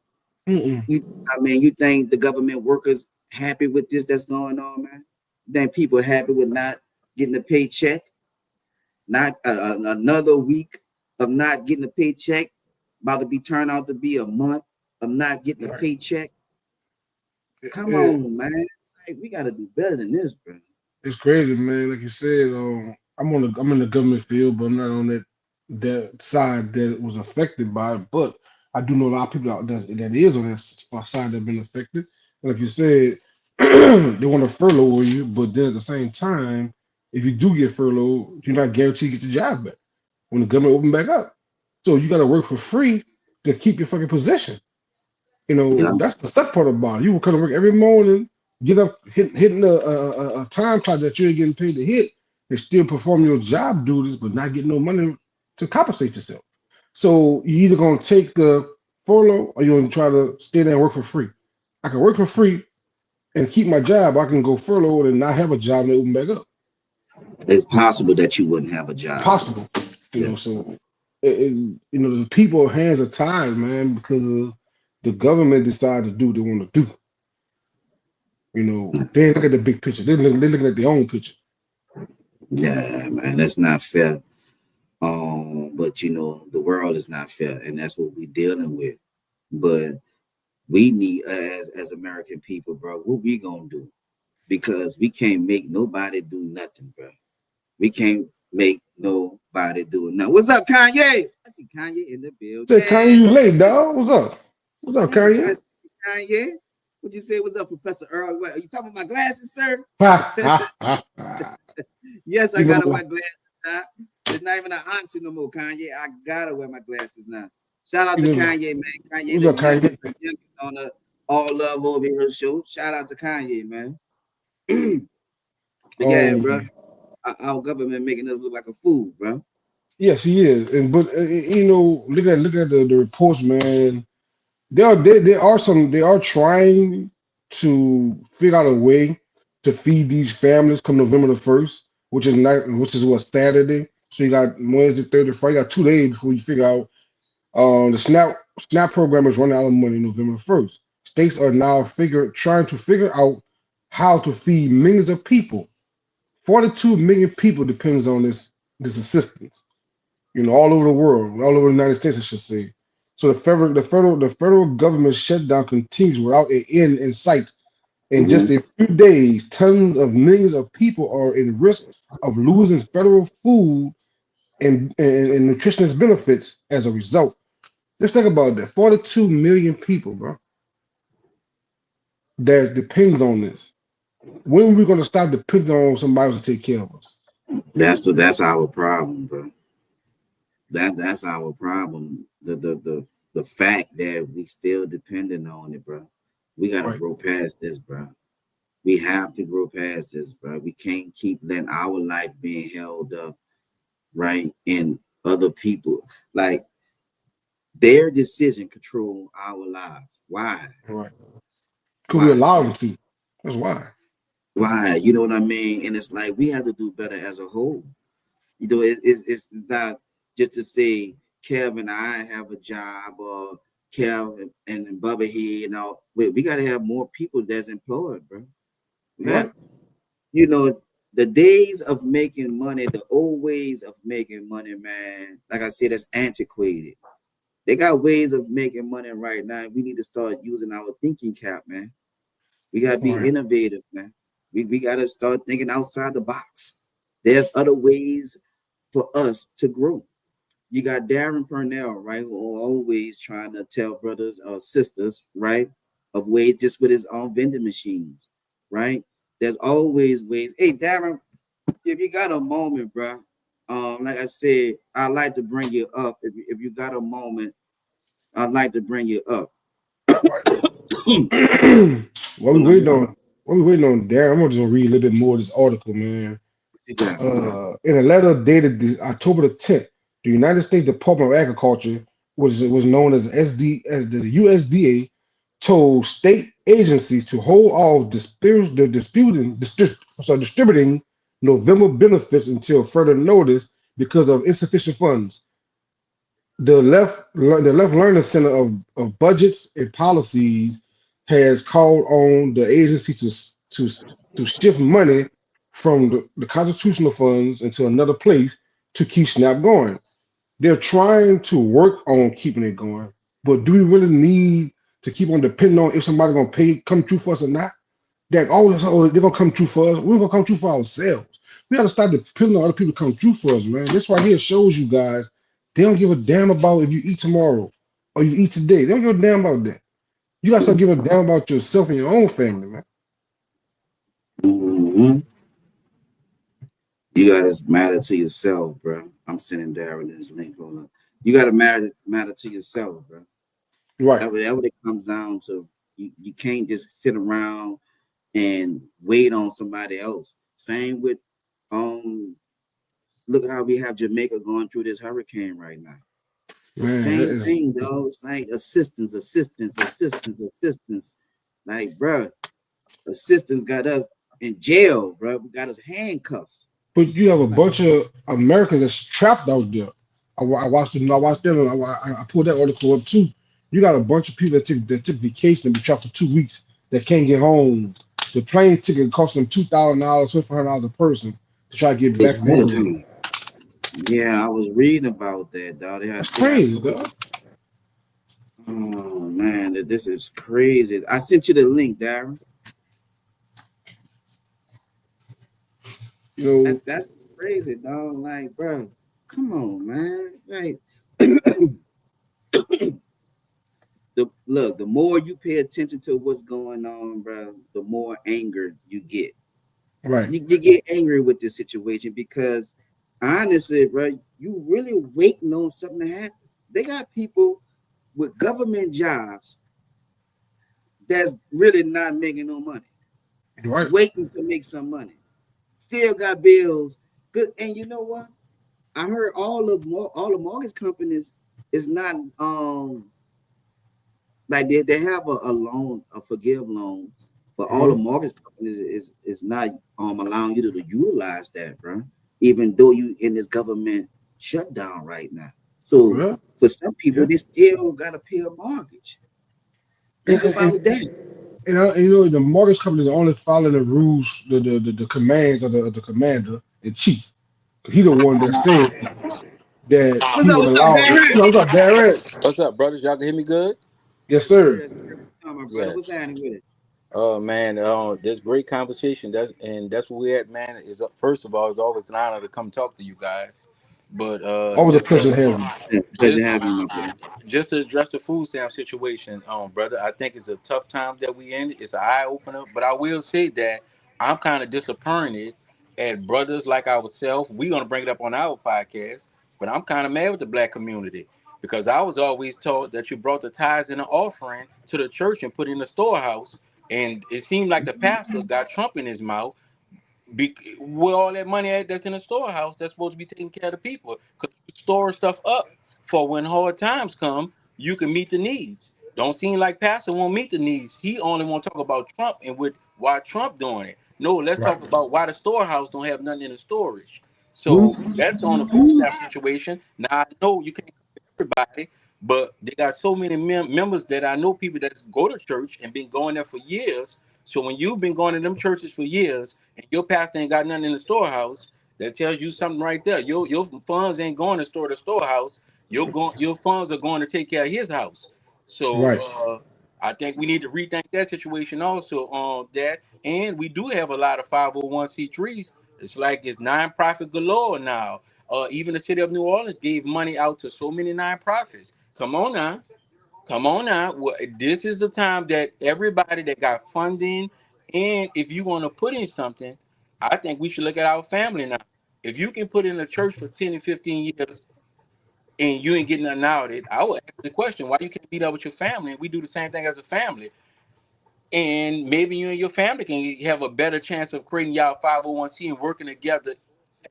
You think the government workers happy with this that's going on, man? Then people happy with not getting a paycheck, not another week of not getting a paycheck, about to be turned out to be a month of not getting a paycheck. Come on, man. It's like, we gotta do better than this, bro. It's crazy, man. Like you said, I'm in the government field, but I'm not on that side that was affected by it. But I do know a lot of people out there that is on that side that have been affected. Like you said, they want to furlough you, but then at the same time, if you do get furloughed, you're not guaranteed to get your job back when the government open back up. So you got to work for free to keep your fucking position. You know, that's the suck part about it. You will come to work every morning, get up, hitting a time clock that you ain't getting paid to hit, and still perform your job duties, but not get no money to compensate yourself. So you either gonna take the furlough or you're gonna try to stay there and work for free. I can work for free and keep my job. I can go furloughed and not have a job and open back up. It's possible that you wouldn't have a job. Possible, you know. So the people hands are tied, man, because of the government decided to do what they want to do. You know, they look at the big picture. They're looking at their own picture. Yeah, man, that's not fair. But you know, the world is not fair, and that's what we're dealing with. But we need, as American people, bro, what we gonna do? Because we can't make nobody do nothing, bro. We can't make nobody do it. Now, what's up, Kanye? I see Kanye in the building. Say, Kanye, you late, dog? What's up? What's up, Kanye? Kanye? What you say? What's up, Professor Earl? What, are you talking about my glasses, sir? Yes, I gotta wear glasses now. There's not even an option no more, Kanye. I gotta wear my glasses now. Shout out to Kanye, man. Kanye, what's up, Kanye? On the All Love Over Here show. Shout out to Kanye, man. But yeah, bro. Our government making us look like a fool, bro. Yes, he is. But look at the reports, man. They are trying to figure out a way to feed these families come November the 1st, which is what, Saturday. So you got Wednesday, Thursday, Friday. You got 2 days before you figure out. The SNAP program is running out of money November 1st. States are now trying to figure out how to feed millions of people. 42 million people depends on this assistance. All over the world, all over the United States, I should say. So the federal government shutdown continues without an end in sight. In just Mm-hmm. a few days, tons of millions of people are in risk of losing federal food and nutritionist benefits as a result. Just think about that. 42 million people, bro, that depends on this. When are we going to stop depending on somebody else to take care of us? That's our problem, bro. That's our problem. The fact that we still dependent on it, bro. We gotta Right, grow past this, bro. We have to grow past this, bro. We can't keep letting our life being held up, right? And other people, like their decision control our lives. Why? right. Because we Why? allow them to. That's why. Why? You know what I mean? And it's like we have to do better as a whole. You know, it's not just to say Kev and I have a job or Kev and Bubba here. You know, we got to have more people that's employed, bro. We got, Right, you know, the days of making money, the old ways of making money, man. Like I said, that's antiquated. They got ways of making money right now. We need to start using our thinking cap, man. We got to be right, innovative, man. We got to start thinking outside the box. There's other ways for us to grow. You got Darren Purnell, right, who always trying to tell brothers or sisters, right, of ways just with his own vending machines, right? There's always ways. Hey, Darren, if you got a moment, bro, like I said, I'd like to bring you up. If you got a moment, I'd like to bring you up. right. What we Hold on, waiting on? What we waiting on, Darren? I'm gonna just read a little bit more of this article, man. what you got? In a letter dated October the 10th, the United States Department of Agriculture was known as the USDA told state agencies to hold off distributing November benefits until further notice because of insufficient funds. The Left Learning Center of Budgets and Policies has called on the agency to shift money from the constitutional funds into another place to keep SNAP going. They're trying to work on keeping it going, but do we really need to keep on depending on if somebody's gonna come true for us or not? That always, oh, they're gonna come true for us. We're gonna come true for ourselves. We gotta start depending on other people to come true for us, man. This right here shows you guys they don't give a damn about if you eat tomorrow or you eat today. They don't give a damn about that. You gotta start giving a damn about yourself and your own family, man. Mm-hmm. You gotta matter to yourself, bro. I'm sending Darren this link. Hold up. You gotta matter to yourself, bro. Right, That what it comes down to. You can't just sit around and wait on somebody else. Same with um look how we have Jamaica going through this hurricane right now. man. That Same is, thing, though. It's like assistance. Like, bro, assistance got us in jail, bro. We got us handcuffs. but you have a Like, bunch of Americans that's trapped out there. I watched it. I watched that. I pulled that article up too. You got a bunch of people that took vacation and be trapped for 2 weeks that can't get home. The plane ticket cost them $2,000, $2,500 a person to try to get they back still home. do. Yeah, I was reading about that, dog. That's They got crazy, some. dog. Oh man, this is crazy. I sent you the link, Darren. You know, That's crazy, dog. Like, bro, come on, man. It's like the more you pay attention to what's going on, bro, the more anger you get. right? You get angry with this situation because honestly, bro, you really waiting on something to happen. They got people with government jobs that's really not making no money, Right. waiting to make some money. Still got bills. Good, and you know what? I heard all the mortgage companies is not like they have a loan, a forgive loan, but all the Uh-huh. mortgage companies is not allowing you to utilize that, bro. Even though you in this government shutdown right now. So Yeah. for some people, Yeah. they still gotta pay a mortgage. And, Think and, about that. the mortgage companies are only following the rules, the commands of the commander in chief. He the one that said. that What's he up? would What's up, allow. Darren? What's up, Darren? What's up, brothers? Y'all can hear me good? Yes, Yes, sir. sir. Yes, sir. Come on, brother. What's Yes. happening with it? Oh man, there's great conversation. That's where we're at, man. Is first of all, it's always an honor to come talk to you guys. But Always a pleasure to have you. Yeah, pleasure just having you, my brother. just to address the food stamp situation, brother, I think it's a tough time that we in. It's an eye opener, but I will say that I'm kind of disappointed at brothers like ourselves. We're gonna bring it up on our podcast, but I'm kind of mad with the black community because I was always taught that you brought the tithes and the offering to the church and put it in the storehouse, and it seemed like the pastor got Trump in his mouth where all that money that's in the storehouse that's supposed to be taking care of the people. Because you store stuff up for when hard times come, you can meet the needs. Don't seem like Pastor won't meet the needs. He only want to talk about Trump and with why Trump doing it. No, let's Right. talk about why the storehouse don't have nothing in the storage. So that's on the food Mhm. stamp situation. Now I know you can't cover everybody, but they got so many members that I know people that go to church and been going there for years. So when you've been going to them churches for years and your pastor ain't got nothing in the storehouse, that tells you something right there. Your funds ain't going to store the storehouse. Your funds are going to take care of his house. So Right. I think we need to rethink that situation also on that. And we do have a lot of 501c3s. It's like it's nonprofit galore now. Even the city of New Orleans gave money out to so many nonprofits. Come on now. Come on now. Well, this is the time that everybody that got funding, and if you want to put in something, I think we should look at our family now. If you can put in a church for 10 and 15 years and you ain't getting nothing out of it, I would ask the question, why you can't meet up with your family and we do the same thing as a family? And maybe you and your family can have a better chance of creating y'all 501c and working together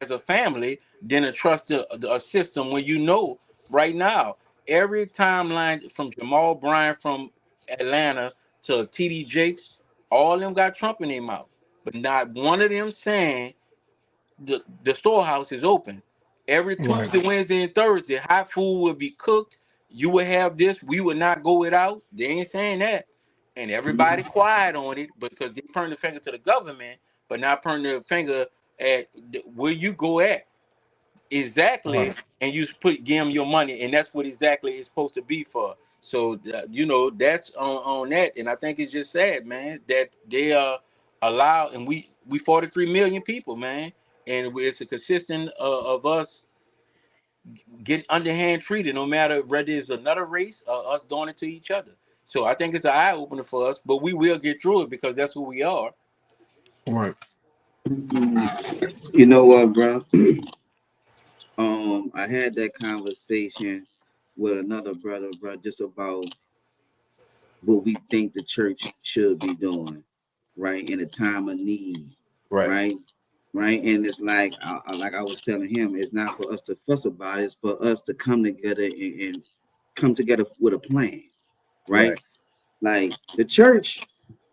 as a family than to trust a system when you know right now every timeline from Jamal Bryant from Atlanta to TD Jakes, all of them got Trump in their mouth, but not one of them saying the storehouse is open. Every Right. Tuesday, Wednesday, and Thursday, hot food will be cooked. You will have this. We will not go without. They ain't saying that. And everybody quiet on it because they turn the finger to the government, but not turn the finger at where you go at exactly, Right. and you give them your money, and that's what exactly it's supposed to be for. So that's on that, and I think it's just sad, man, that they allow, and we 43 million people, man, and it's a consistent of us getting underhand treated, no matter whether it's another race or us doing it to each other. So I think it's an eye opener for us, but we will get through it because that's who we are. Right. You know what, bro? I had that conversation with another brother, bro, just about what we think the church should be doing, right, in a time of need, Right. right, right. And it's like I was telling him, it's not for us to fuss about it, it's for us to come together and come together with a plan, right? Right. Like the church,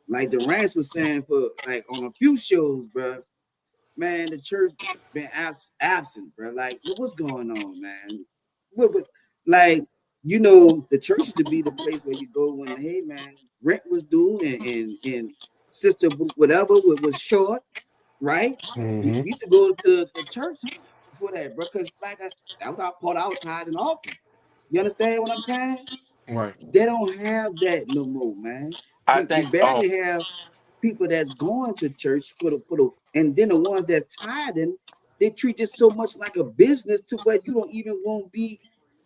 like the Rance was saying, for like on a few shows, bro. Man, the church been absent, bro. Like, what's going on, man? Like, the church used to be the place where you go when, hey, man, rent was due and sister whatever was short, right? We Mm-hmm. used to go to the church for that, bro, because that was our part of our tithes and offering. You understand what I'm saying? Right. They don't have that no more, man. I We think barely have people that's going to church for the and then the ones that tithing, they treat this so much like a business to where you don't even want to be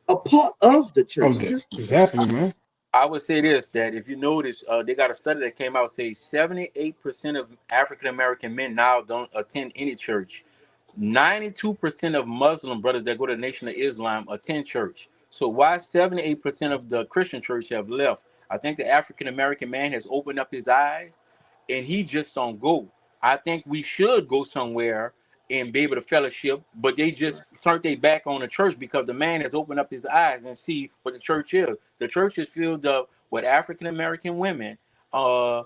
a part of the church Oh, that system. exactly, man. I would say this, that if you notice, they got a study that came out say 78% of African American men now don't attend any church. 92% of Muslim brothers that go to the Nation of Islam attend church. So why 78% of the Christian church have left? I think the African American man has opened up his eyes and he just don't go. I think we should go somewhere and be able to fellowship, but they just turned their back on the church because the man has opened up his eyes and see what the church is. The church is filled up with African American women. Uh,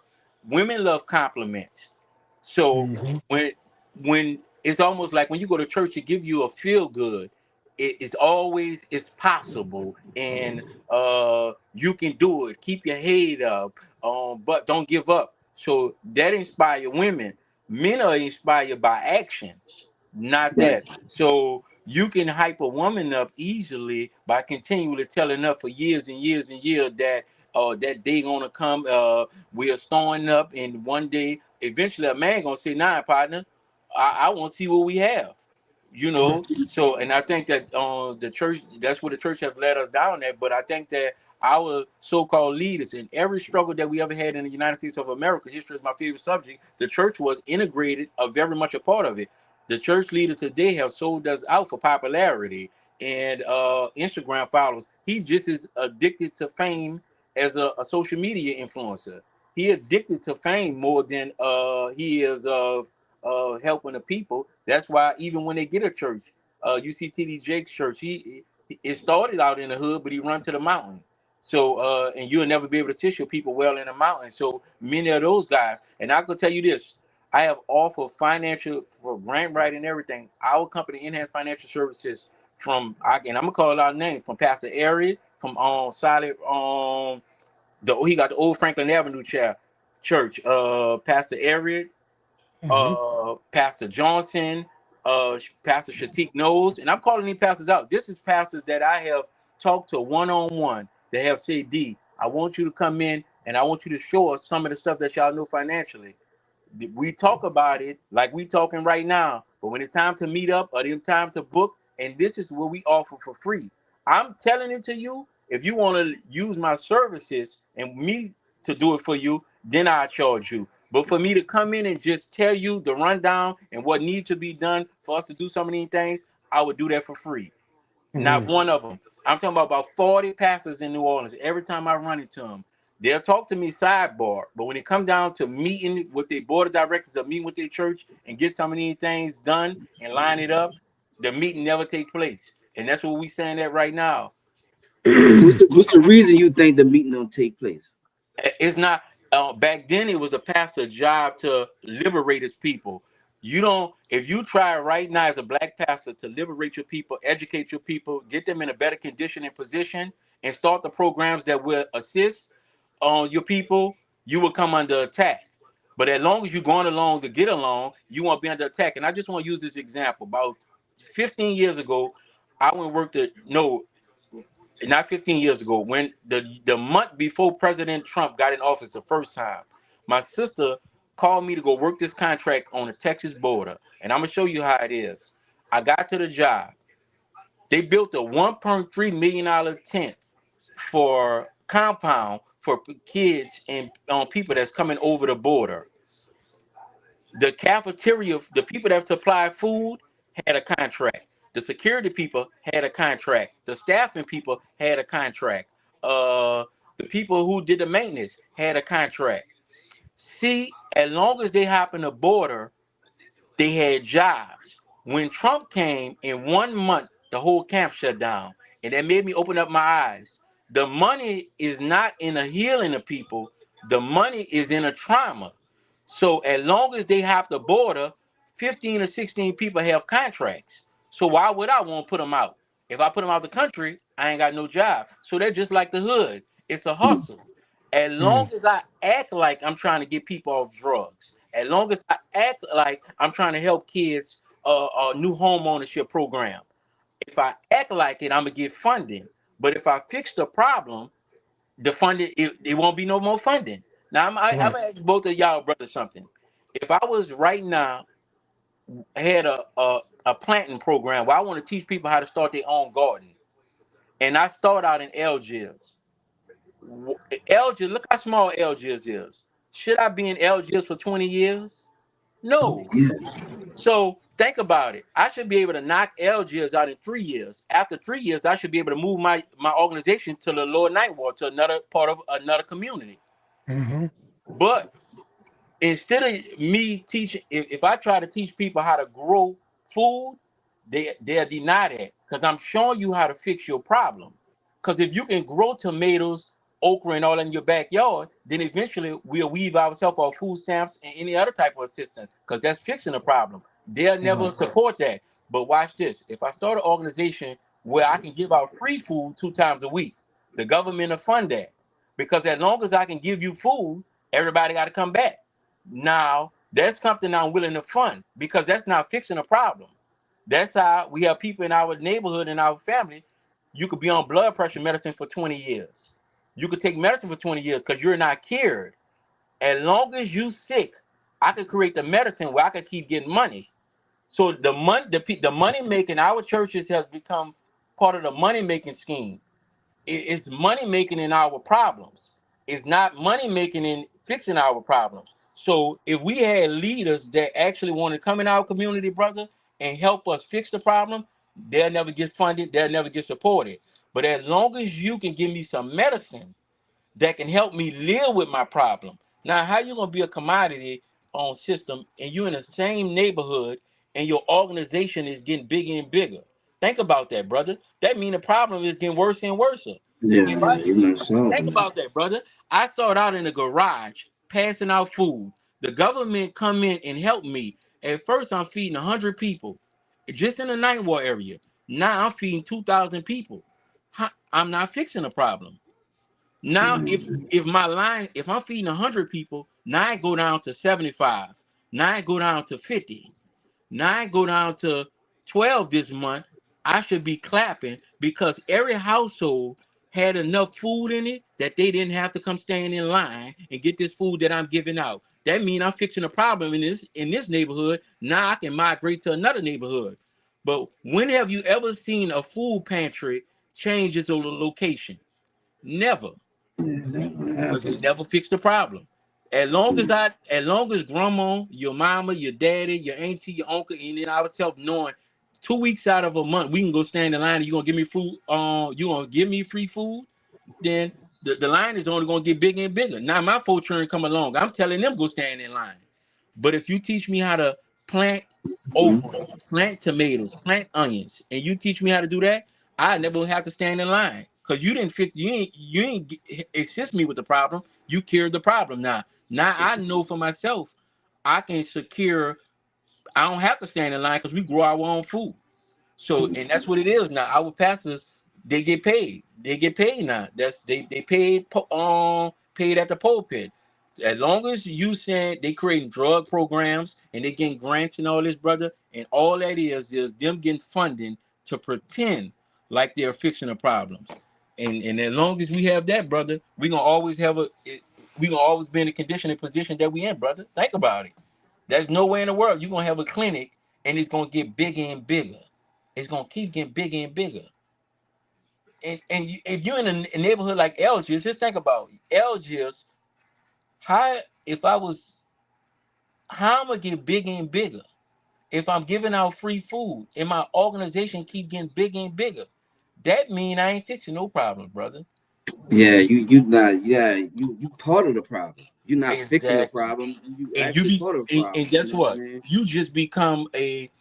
Women love compliments. So Mm-hmm. when it's almost like when you go to church, it give you a feel good. It's possible, and you can do it. Keep your head up, but don't give up. So that inspire women. Men are inspired by actions, not Right. that. So You can hype a woman up easily by continually telling her for years and years and years that that day gonna come, we are storing up, and one day eventually a man gonna say, nah, partner, I want to see what we have. You know, so and I think that the church, that's where the church has led us down at. But I think that our so-called leaders in every struggle that we ever had in the United States of America, history is my favorite subject. The church was integrated, very much a part of it. The church leader today have sold us out for popularity and Instagram followers. He just is addicted to fame as a social media influencer. He addicted to fame more than he is of helping the people. That's why even when they get a church, you see TD Jake's church. It started out in the hood, but he run to the mountain. So and you'll never be able to teach your people well in the mountain. So many of those guys, and I can tell you this, I have offered financial for grant writing and everything. Our company, Enhanced Financial Services, and I'm gonna call out names from Pastor Ariel, from Solid, he got the old Franklin Avenue church, Pastor Ariel, Mm-hmm. Pastor Johnson, Pastor Shatik Knowles, and I'm calling these pastors out. This is pastors that I have talked to one-on-one. They have said, D, I want you to come in and I want you to show us some of the stuff that y'all know financially. We talk about it like we talking right now, but when it's time to meet up or it's time to book, and this is what we offer for free. I'm telling it to you. If you want to use my services and me to do it for you, then I charge you. But for me to come in and just tell you the rundown and what needs to be done for us to do so many things, I would do that for free. Not Mm-hmm. one of them. I'm talking about 40 pastors in New Orleans. Every time I run into them, they'll talk to me sidebar. But when it comes down to meeting with their board of directors or meeting with their church and get some of these things done and line it up, the meeting never takes place. And that's what we saying at right now. What's the reason you think the meeting don't take place? It's not back then it was the pastor's job to liberate his people. You don't, if you try right now as a black pastor to liberate your people, educate your people, get them in a better condition and position, and start the programs that will assist your people, you will come under attack. But as long as you're going along to get along, you won't be under attack. And I just want to use this example. About 15 years ago, I went and worked at, no, not 15 years ago, when the month before President Trump got in office the first time, my sister called me to go work this contract on the Texas border. And I'm gonna show you how it is. I got to the job. They built a $1.3 million tent for compound for kids and people that's coming over the border. The cafeteria, the people that supply food had a contract. The security people had a contract. The staffing people had a contract. The people who did the maintenance had a contract. See, as long as they hop in the border, they had jobs. When Trump came in 1 month, the whole camp shut down. And that made me open up my eyes. The money is not in a healing of people. The money is in a trauma. So as long as they have the border, 15 or 16 people have contracts. So why would I want to put them out? If I put them out the country, I ain't got no job. So they're just like the hood. It's a hustle. As long as I act like I'm trying to get people off drugs, as long as I act like I'm trying to help kids a new home ownership program, if I act like it, I'm gonna get funding. But if I fix the problem, the funding it won't be no more funding. Now I'm Right. gonna ask both of y'all brothers something. If I was right now had a planting program where I want to teach people how to start their own garden, and I start out in Algiers. Algiers, look how small Algiers is. Should I be in Algiers for 20 years? No. Yeah. So think about it. I should be able to knock Algiers out in 3 years. After 3 years, I should be able to move my organization to the lower ninth ward, to another part of another community. Mm-hmm. But instead of me teaching, if I try to teach people how to grow food, they'll deny that because I'm showing you how to fix your problem. Because if you can grow tomatoes, okra, and all in your backyard, then eventually we'll weave ourselves off food stamps and any other type of assistance because that's fixing the problem. They'll never Right. support that. But watch this. If I start an organization where I can give out free food 2 times a week, the government will fund that. Because as long as I can give you food, everybody got to come back. Now, that's something I'm willing to fund because that's not fixing a problem. That's how we have people in our neighborhood, in our family. You could be on blood pressure medicine for 20 years. You could take medicine for 20 years because you're not cured. As long as you sick, I could create the medicine where I could keep getting money. So the money making, our churches has become part of the money making scheme. It's money making in our problems. It's not money making in fixing our problems. So if we had leaders that actually want to come in our community, brother, and help us fix the problem, they'll never get funded, they'll never get supported. But as long as you can give me some medicine that can help me live with my problem. Now, how you gonna be a commodity on system and you in the same neighborhood and your organization is getting bigger and bigger? Think about that, brother. That means the problem is getting worse and worse. Yeah, If yeah, I you're not think solving it. about that, brother, I started out in the garage passing out food. The government come in and help me. At first, I'm feeding 100 people, just in the Ninth Ward area. Now I'm feeding 2,000 people. I'm not fixing the problem. Now, if I'm feeding 100 people, now I go down to 75. Now I go down to 50. Now I go down to 12 this month. I should be clapping because every household had enough food in it that they didn't have to come stand in line and get this food that I'm giving out. That means I'm fixing a problem in this neighborhood. Now I can migrate to another neighborhood. But when have you ever seen a food pantry change its location? Never, Yeah, that will because they happen. never fix the problem. As long as grandma, your mama, your daddy, your auntie, your uncle, and then ourselves knowing 2 weeks out of a month we can go stand in line and you're gonna give me food, you gonna give me free food, then the line is only gonna get bigger and bigger. Now my food turn come along. I'm telling them go stand in line. But if you teach me how to plant Mhm. okra, plant tomatoes, plant onions, and you teach me how to do that, I never have to stand in line. Cause you ain't assist me with the problem. You cured the problem. Now I know for myself, I can secure. I don't have to stand in line because we grow our own food. So, and that's what it is now. Our pastors, they get paid. They get paid now. They paid at the pulpit. As long as you saying they creating drug programs and they getting grants and all this, brother, and all that is them getting funding to pretend like they're fixing the problems. And as long as we have that, brother, we gonna always be in the condition and position that we in, brother. Think about it. There's no way in the world you're gonna have a clinic and it's gonna get bigger and bigger. It's gonna keep getting bigger and bigger. If you're in a neighborhood like Algiers, just think about it. Algiers. How if I was how I'm gonna get bigger and bigger if I'm giving out free food and my organization keep getting bigger and bigger? That mean I ain't fixing no problem, brother. Yeah, you not. Yeah, you part of the problem. You're not fixing the Exactly. problem. You And you actually be part of the problem. and You guess know what I what? mean? You just become a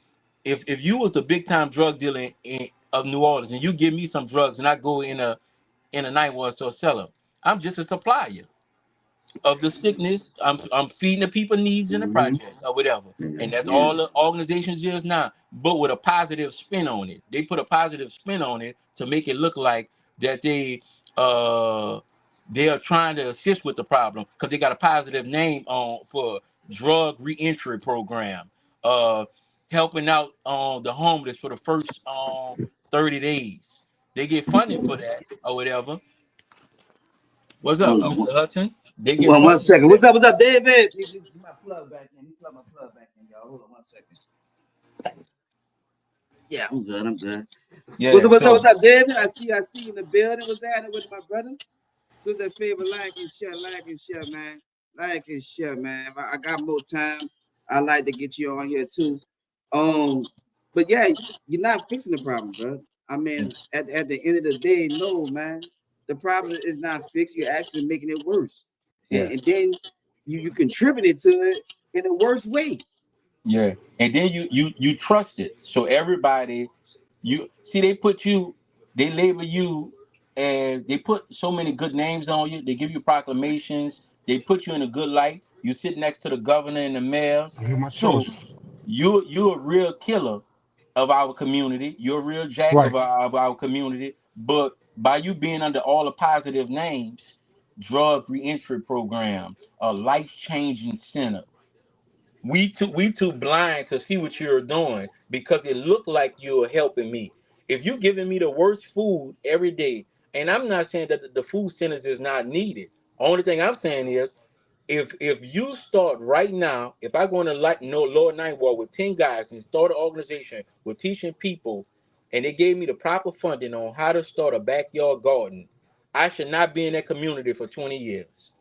if you was the big time drug dealer of New Orleans and you give me some drugs and I go in a night war store seller, I'm just a supplier of the sickness. I'm feeding the people needs in the Hmm. project or whatever. Yeah, And that's yeah. all the organizations is now, but with a positive spin on it. They put a positive spin on it to make it look like that uh they are trying to assist with the problem because they got a positive name on for drug reentry program, uh helping out the homeless for the first 30 days. They get funded for that or whatever. What's up, Hold on. Mr. Hudson? They get One funded for second. that. What's up, David? My plug back in. You plug my plug back in, y'all. Hold on 1 second. Yeah, I'm good. I'm good. Yeah, so What's up, David? I see you in the building. What's happening with my brother? Do that favor, like and share, man. Like and share, man. If I got more time, I like to get you on here too. Um, but yeah, you're not fixing the problem, bro. I mean, at the end of the day, no, man. The problem is not fixed. You're actually making it worse, yes. and then you contributed to it in a worse way. Yeah, and then you trust it. So everybody, you see, they label you, and they put so many good names on you. They give you proclamations. They put you in a good light. You sit next to the governor and the mayors. I hear my So children. you're a real killer of our community. You're a real jack Right. of our community. But by you being under all the positive names, drug reentry program, a life changing center, We too blind to see what you're doing because it looked like you're helping me. If you're giving me the worst food every day, and I'm not saying that the food centers is not needed. Only thing I'm saying is, if you start right now, if I go into Lord Night War with 10 guys and start an organization with teaching people, and they gave me the proper funding on how to start a backyard garden, I should not be in that community for 20 years.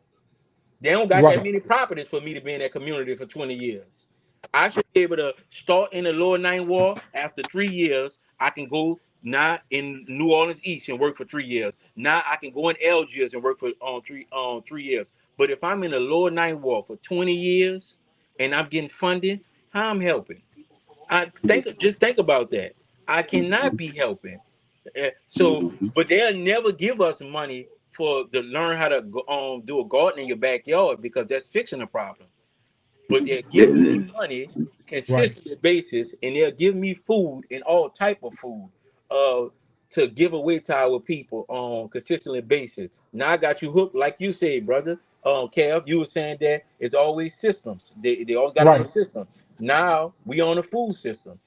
They don't got that Right. many properties for me to be in that community for 20 years. I should be able to start in the Lower Ninth Ward. After 3 years, I can go now in New Orleans East and work for 3 years. Now I can go in Algiers and work for 3 years. But if I'm in the Lower Ninth Ward for 20 years and I'm getting funded, how I'm helping? Just think about that. I cannot be helping. So, Mhm. but they'll never give us money for to learn how to do a garden in your backyard because that's fixing the problem. But they'll give me money Right. consistently basis, and they'll give me food and all type of food, uh, to give away to our people on consistently basis. Now I got you hooked, like you said, brother. Kev, you were saying that it's always systems. They always got on a Right. system. Now we on a food system.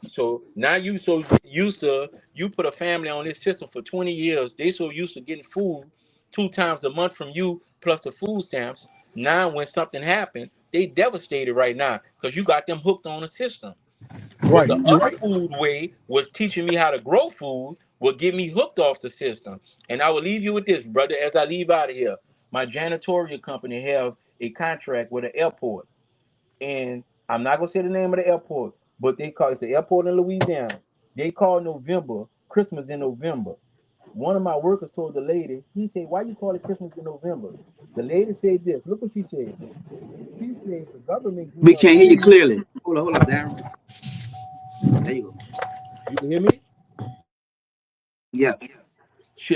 So now you so used to you put a family on this system for 20 years. They so used to getting food 2 times a month from you plus the food stamps. Now when something happened, they devastated right now because you got them hooked on the system. But Right. the You're other right. food way was teaching me how to grow food, will get me hooked off the system. And I will leave you with this, brother, as I leave out of here. My janitorial company have a contract with an airport, and I'm not gonna say the name of the airport, but they call it's the airport in Louisiana. They call November Christmas in November. One of my workers told the lady, he said, "Why you call it Christmas in November?" The lady said this. Look what she said. She said the government give We us can't hear you food. clearly. Hold up, Darren. There you go. You can hear me? Yes.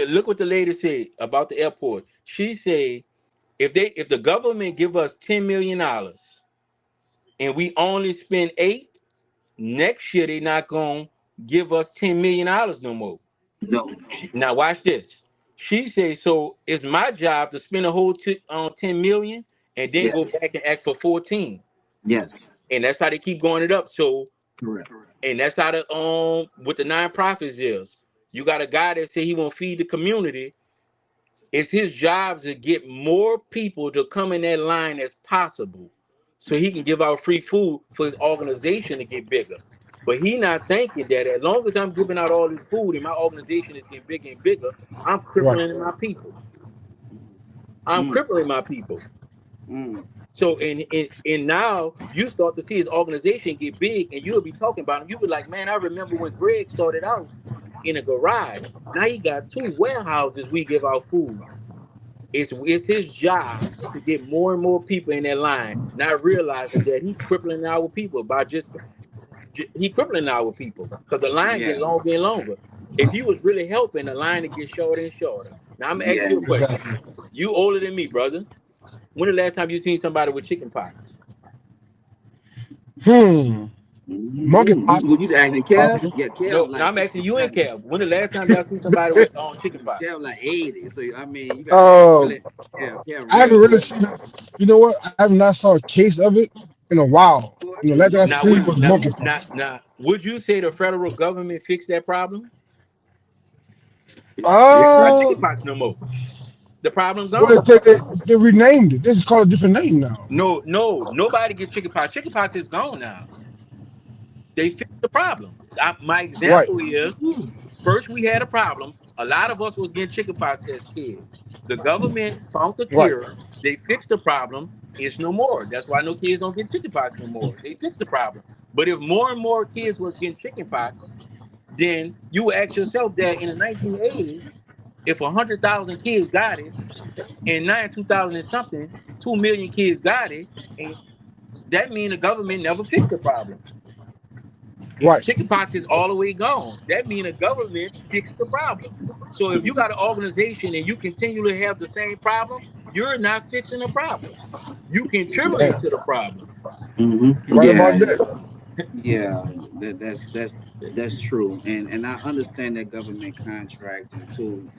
Look what the lady said about the airport. She said, if the government give us $10 million and we only spend 8, next year they not gonna give us $10 million no more. No. Now watch this. She says, so it's my job to spend a whole 10 million and then go Yes. back and ask for 14. Yes. And that's how they keep going it up. So, Correct. and that's how the with the nonprofits is. You got a guy that say he won't feed the community. It's his job to get more people to come in that line as possible so he can give out free food for his organization to get bigger. But he not thinking that as long as I'm giving out all this food and my organization is getting bigger and bigger, I'm Right. crippling my people. I'm Mm. crippling my people. Mm. So and now you start to see his organization get big, and you'll be talking about him. You'll be like, man, I remember when Greg started out in a garage. Now he got 2 warehouses we give out food. It's his job to get more and more people in that line, not realizing that he crippling our people by he crippling our people because the line get Yeah. longer and longer. If he was really helping, the line would get shorter and shorter. Now I'm gonna ask Yeah. you a question. Exactly. You older than me, brother. When the last time you seen somebody with chicken pox? Hmm. Monkeypox. You asking Kev? Possible. Yeah, Kev No, like now I'm asking you and 67. Kev. When the last time y'all seen somebody with chicken Kev pox? like 80. So I mean, you got to Uh, really Kev I haven't real really old. seen it. You know what? I have not saw a case of it in a while. You know, last thing I Now seen would was monkeypox. would you say the federal government fixed that problem? Fix Ain't it. got Uh, chickenpox no more. The problem well, gone. they renamed it. This is called a different name now. No, nobody get chickenpox. Chickenpox is gone now. They fixed the problem. My Right. example is first we had a problem. A lot of us was getting chickenpox as kids. The government found the Right. cure. They fixed the problem. It's no more. That's why no kids don't get chickenpox no more. They fixed the problem. But if more and more kids was getting chickenpox, then you would ask yourself that in the 1980s, if 100,000 kids got it, and now in 2000 and something, 2 million kids got it, and that means the government never fixed the problem. Right. Chickenpox is all the way gone. That means the government fixed the problem. So if you got an organization and you continually have the same problem, you're not fixing the problem. You contributing Yeah. to the problem. You're right about Yeah. that. Yeah. That's true. And I understand that government contracting too.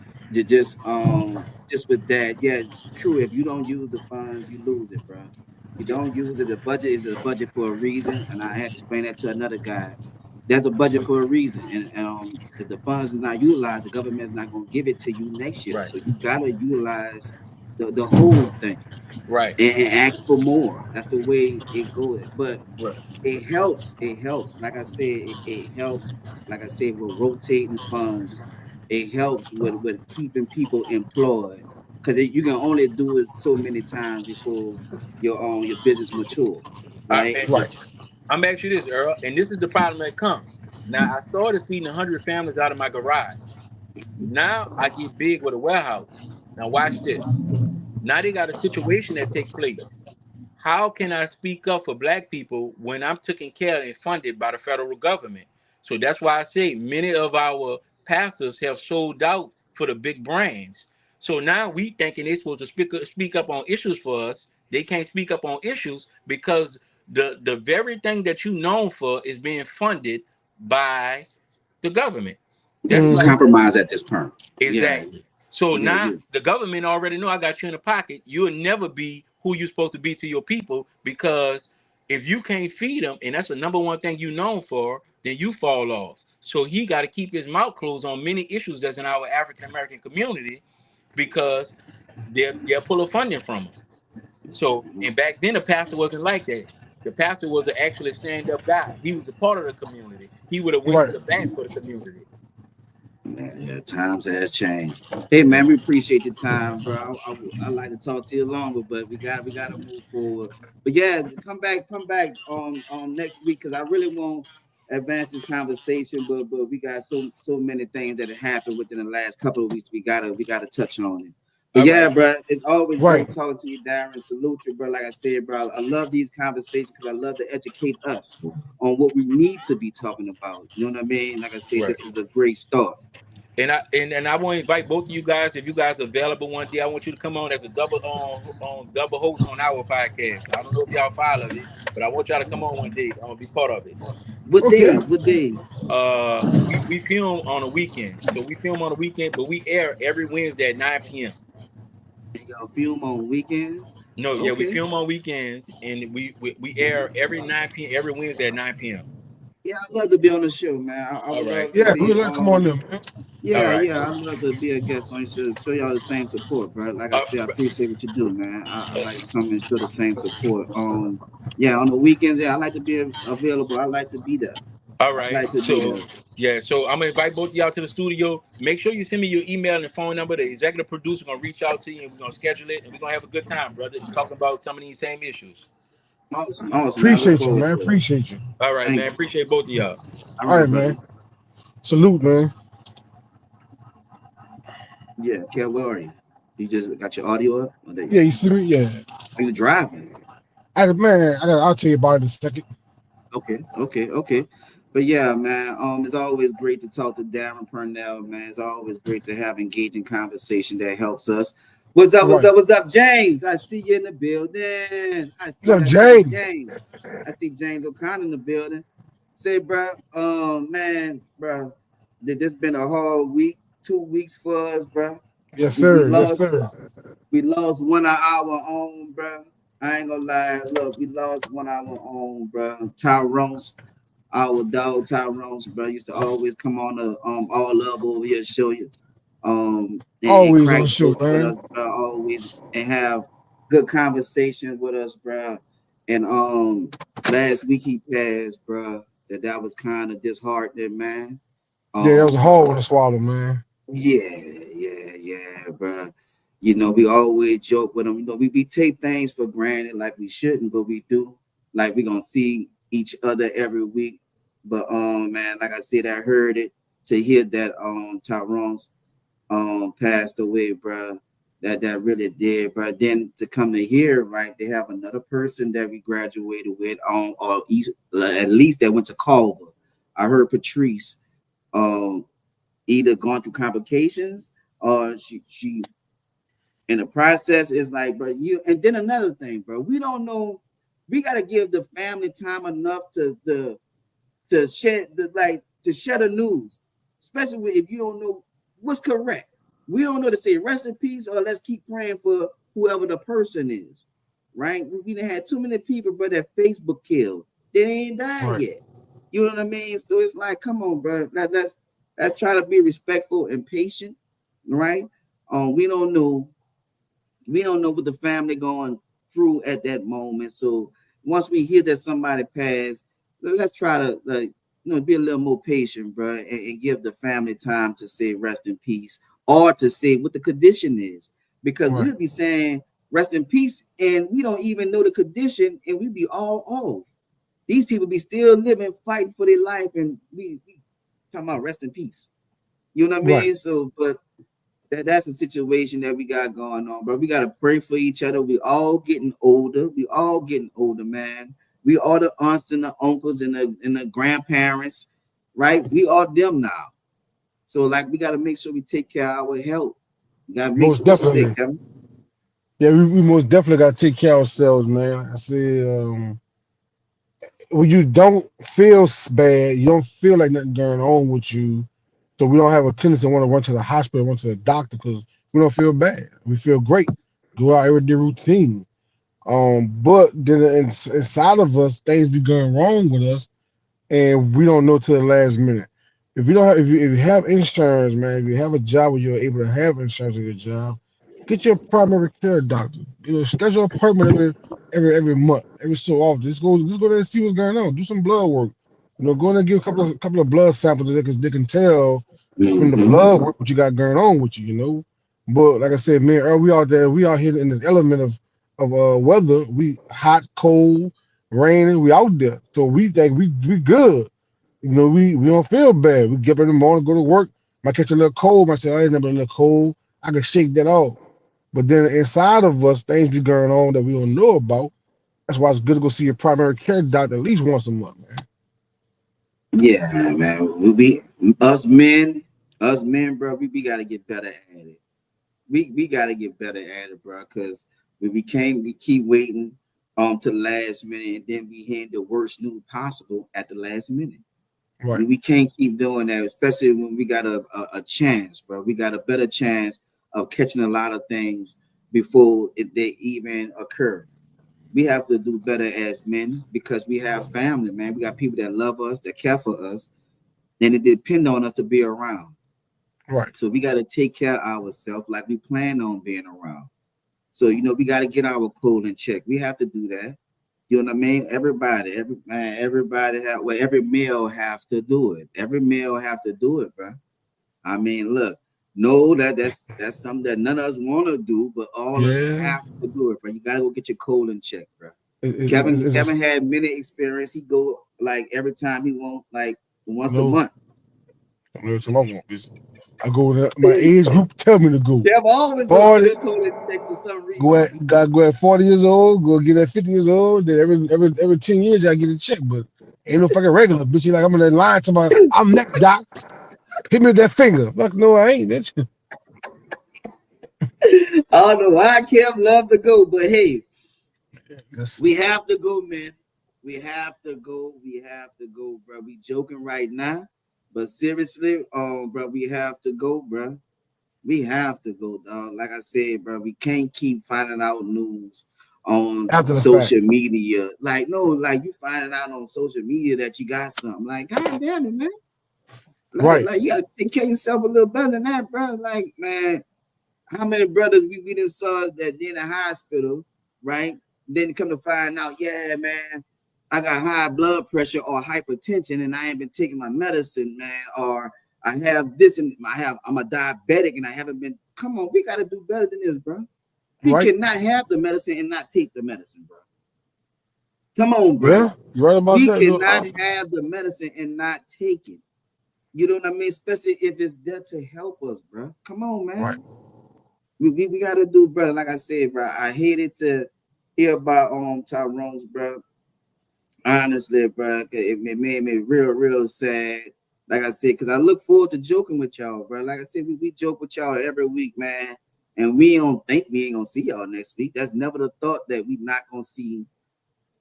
Just with that, yeah, true. If you don't use the funds, you lose it, bro. You don't use it. The budget is a budget for a reason, and I had to explain that to another guy. There's a budget for a reason, and if the funds is not utilized, the government is not going to give it to you next year. Right. So you gotta utilize the whole thing Right. and ask for more. That's the way it goes. But Right. it helps. It helps. Like I said, it helps. Like I said, with rotating funds, it helps with keeping people employed because you can only do it so many times before your business mature, right? And Right. I'm gonna ask you this, Earl, and this is the problem that comes. Now I started feeding 100 families out of my garage. Now I get big with a warehouse. Now watch this. Now they got a situation that take place. How can I speak up for black people when I'm taken care of and funded by the federal government? So that's why I say many of our pastors have sold out for the big brands. So now we thinking they're supposed to speak up on issues for us. They can't speak up on issues because the very thing that you known for is being funded by the government. Yeah, That's you like compromise at this point. exactly. So Yeah, now yeah. the government already know I got you in the pocket. You'll never be who you're supposed to be to your people because if you can't feed them, and that's the number one thing you known for, then you fall off. So he got to keep his mouth closed on many issues that's in our African American community because they're pulling funding from him. So and back then the pastor wasn't like that. The pastor was an actually stand-up guy. He was a part of the community. He would have went to Right. the bat for the community. Yeah, times has changed. Hey man, we appreciate your time, bro. I like to talk to you longer, but we gotta move forward. But yeah, come back next week because I really want to advance this conversation, but we got so many things that have happened within the last couple of weeks. We gotta touch on it. But All yeah, right. bro, it's always Right. great talking to you, Darren. Salute you, bro. Like I said, bro, I love these conversations because I love to educate us on what we need to be talking about. You know what I mean? Like I said, Right. this is a great start. And I want to invite both of you guys, if you guys are available one day, I want you to come on as a double double host on our podcast. I don't know if y'all follow it, but I want y'all to come on one day be part of it. What Okay. days? What days? We film on a weekend. So we film on a weekend, but we air every Wednesday at 9 p.m. Y'all film on weekends? No, yeah, we Okay. film on weekends and we air every 9 p.m. every Wednesday at 9 p.m. Yeah, I'd love to be on the show, man. I All would right. love to Yeah, be. we'd like to come on them, man. All right. Yeah, I'd love to be a guest on your show. Show y'all the same support, bro. Like I Uh, said, I appreciate what you do, man. I like to come and show the same support. Yeah, on the weekends, yeah, I like to be available. I like to be there. all I right. like to be So there. yeah, so I'm gonna invite both of y'all to the studio. Make sure you send me your email and phone number. The executive producer gonna reach out to you and we're gonna schedule it and we're gonna have a good time, brother, talking about some of these same issues. Awesome, awesome. Man. I look Appreciate you, forward man. to it. Appreciate you. All right, Thank man. you. Appreciate both of y'all. All All right, right, brother. man. Salute, man. Yeah, Kel, where are you? You just got your audio up? Oh, there you Yeah, go. you see me? Yeah. Are you driving? I'll tell you about it in a second. Okay. But yeah, man, it's always great to talk to Darren Purnell, man. It's always great to have engaging conversation that helps us. What's Right. up, James? I see you in the building. I What's up, see Jay? James. I see James O'Connor in the building. Say, bro, man, bro, this been a hard week, 2 weeks for us, bro. Yes, We sir. Yes, lost sir. one of our own, bro. I ain't gonna lie. Look, we lost one of our own, bro. Tyrone, our dog Tyrone, bro, used to always come on the all love over here, show you, and Always on crack the show, jokes with us, man. bro. Always and have good conversations with us, bro. And last week he passed, bro. That was kind of disheartening, man. Yeah, that was a Um, hard one to swallow, man. yeah, bro. You know, we always joke with them. You know, we take things for granted like we shouldn't, but we do. Like we gonna see each other every week. But man, like I said, I heard it to hear that Tyrone's passed away, bro. That really did. But then to come to hear, right, they have another person that we graduated with or at least that went to Culver. I heard Patrice either gone through complications or she in the process is like, bro, you. And then another thing, bro, we don't know. We got to give the family time enough to share the news, especially if you don't know what's correct. We don't know to say rest in peace or let's keep praying for whoever the person is. right? We done had too many people, bro, that Facebook killed. They ain't died Right. yet. You know what I mean? So it's like, come on, bro. Let's try to be respectful and patient, right? We don't know what the family going through at that moment. So once we hear that somebody passed, let's try to be a little more patient, bro, and give the family time to say rest in peace, or to say what the condition is, because Right. we'll be saying rest in peace, and we don't even know the condition, and we be all off. These people be still living, fighting for their life, and we talking about rest in peace. You know what I Right. mean? So, but that's a situation that we got going on, bro. We got to pray for each other. We all getting older. We all getting older, man. We all the aunts and the uncles and the grandparents, right? We all them now. So like we got to make sure we take care of our health. We got to make Most sure what you say, definitely. Kevin. Yeah, we most definitely got to take care of ourselves, man. Like I said, when you don't feel bad, you don't feel like nothing going on with you. So we don't have a tendency to want to run to the hospital, run to the doctor because we don't feel bad. We feel great. Do our everyday routine. But then inside of us, things be going wrong with us, and we don't know till the last minute. If you don't have, if you have insurance, man, if you have a job where you're able to have insurance on your job, get your primary care doctor. Schedule an appointment every month, every so often. Just go there and see what's going on. Do some blood work. Go in and give a couple of blood samples so they can tell from the Mm-hmm. blood work what you got going on with you. But like I said, man, Earl, we out here in this element of weather. We hot, cold, raining. We out there, so we think we good. We don't feel bad. We get up in the morning, go to work. Might catch a little cold. Might say, I ain't never a little cold. I can shake that off. But then inside of us, things be going on that we don't know about. That's why it's good to go see your primary care doctor at least once a month, man. Yeah, man. We us men, bro. We got to get better at it. We got to get better at it, bro. Because we keep waiting to the last minute, and then we hear the worst news possible at the last minute. Right, We can't keep doing that, especially when we got a chance, bro. We got a better chance of catching a lot of things before they even occur. We have to do better as men because we have family, man. We got people that love us, that care for us, and they depend on us to be around. right. So we got to take care of ourselves like we plan on being around. So we got to get our cool in check. We have to do that. You know what I mean? Everybody have every male have to do it. Every male have to do it, bro. I mean, look, no, that's something that none of us want to do, but all of us Yeah. have to do it, bro. You gotta go get your cold in check, bro. It, Kevin it's just, Kevin had many experience. He go like every time he want like once a no, month. no, some I want. I go with my age group tell me to go. Kev always go get 40, a cold in check for some go reason. at gotta go at 40 years old, go get at 50 years old, then every 10 years I get a check, but ain't no fucking regular bitch. You like I'm in that line to my I'm next doc. Hit me with that finger. Fuck no, I ain't, bitch. I don't know why Kev love to go, but hey, That's we have to go, man. We have to go. We have to go, bro. We joking right now, but seriously, bro, we have to go, bro. We have to go, dog. Like I said, bro, we can't keep finding out news on after the fact. social media. Like, no, like you finding out on social media that you got something. Like, god damn it, man. Right, Like you gotta take care of yourself a little better than that, bro. Like, man, how many brothers we done saw that in the hospital, right? Then come to find out, yeah, man, I got high blood pressure or hypertension and I ain't been taking my medicine, man, or I have this and I'm a diabetic and I haven't been. Come on, we gotta do better than this, bro. We right. cannot have the medicine and not take the medicine, bro. Come on, bro. Yeah, you right about We that. cannot have the medicine and not take it. You know what I mean? Especially if it's there to help us, bro. Come on, Right, man. We gotta do, brother. Like I said, bro, I hated to hear about Tyrone's, bro. Honestly, bro, it made me real sad. Like I said, because I look forward to joking with y'all, bro. Like I said, we joke with y'all every week, man. And we don't think we ain't gonna see y'all next week. That's never the thought that we not gonna see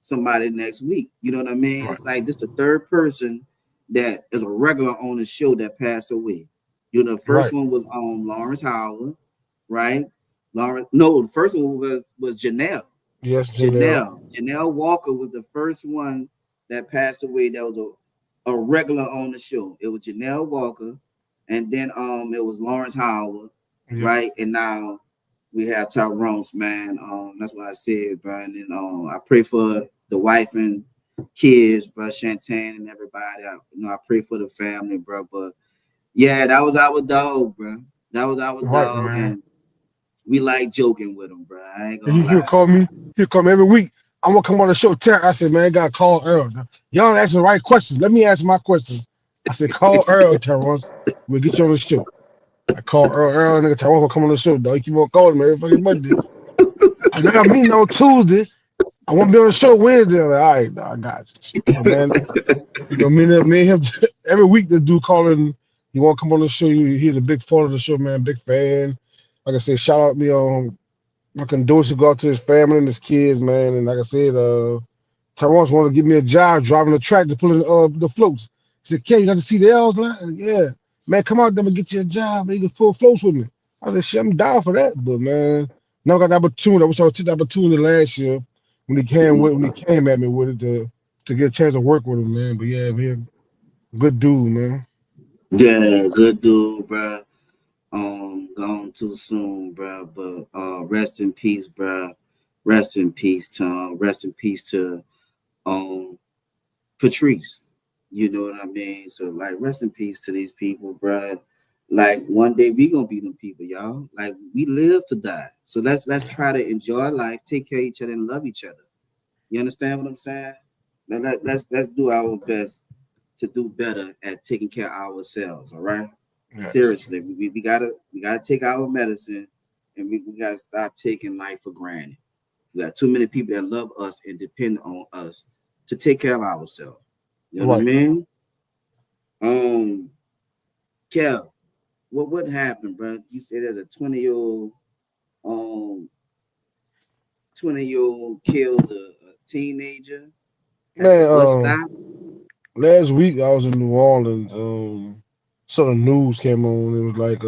somebody next week. You know what I mean? right, It's like this the third person that is a regular on the show that passed away. The first right. one was Lawrence Howard, right? Lawrence, no, the first one was Janelle. Yes, Janelle. Janelle Walker was the first one that passed away. That was a regular on the show. It was Janelle Walker, and then it was Lawrence Howard, Yep. right? And now we have Tyrone, man. That's what I said, bro. And then I pray for the wife and kids, bro, Shantan and everybody. I pray for the family, bro. But yeah, that was our dog, bro. That was our Right, dog, man. and we like joking with him, bro. I ain't gonna He'll lie. call me. He'll come every week. I'm gonna come on the show. I said, man, I gotta call Earl. Y'all don't ask the right questions. Let me ask my questions. I said, call Earl, Terrence. We'll get you on the show. I call Earl, nigga. Terrence will come on the show, dog. Keep on calling me every fucking Monday. I know I'm meeting on Tuesday. I won't be on the show Wednesday. I'm like, all right, dog, I got you. So, man, me and him every week. This dude calling. He want to come on the show. He's a big fan of the show, man. Big fan. Like I said, shout out me on. My condolences go out to his family and his kids, man. And like I said, Tyrone wanted to give me a job driving the tractor, pulling the floats. He said, "Kay, you got to see the L's line?" Yeah, man, come out there and get you a job. Man, you can pull floats with me. I said, "Shit, I'm down for that." But man, never got the opportunity. I wish I would take the opportunity last year when he came at me with it to get a chance to work with him, man. But yeah, man, good dude, man. Yeah, good dude, bro. Gone too soon, bro. But rest in peace, bro. Rest in peace, Tom. Rest in peace to Patrice. You know what I mean? So like, rest in peace to these people, bro. Like one day we gonna be them people, y'all. Like we live to die. So let's try to enjoy life, take care of each other, and love each other. You understand what I'm saying? Let's do our best to do better at taking care of ourselves. All right. Yes. Seriously, we gotta take our medicine, and we gotta stop taking life for granted. We got too many people that love us and depend on us to take care of ourselves. You know what I Right. mean? Kev, what happened, bro? You said there's a 20-year-old, 20-year-old killed a teenager at the Man, bus stop. last week I was in New Orleans. So the news came on. It was like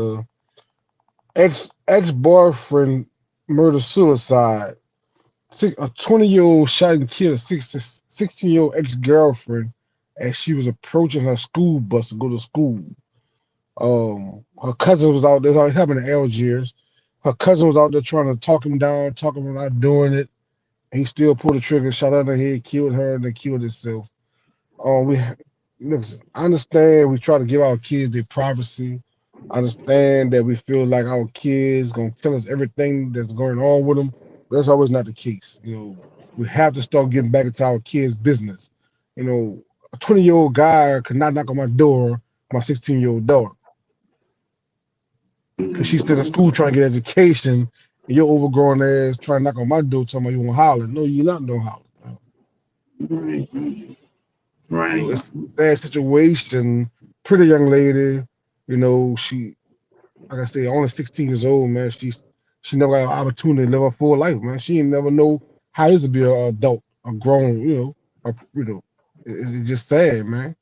ex boyfriend murder suicide. A 20-year-old shot and killed a 16-year-old ex girlfriend as she was approaching her school bus to go to school. Her cousin was out there. It happened in Algiers. Her cousin was out there trying to talk him down, talk him about doing it. And he still pulled the trigger, shot her in the head, killed her, and then killed himself. We listen. I understand we try to give our kids their privacy. I understand that we feel like our kids gonna tell us everything that's going on with them. But that's always not the case. We have to start getting back into our kids' business. A 20-year-old guy could not knock on my door, my 16-year-old daughter, because she's still in school trying to get education, and your overgrown ass trying to knock on my door talking about you want to holler. No, you're not gonna holler. Right, right. It's a sad situation. Pretty young lady, she, like I said, only 16 years old, man. She never got an opportunity to live a full life, man. She ain't never know how it is to be an adult, a grown, it's just sad, man.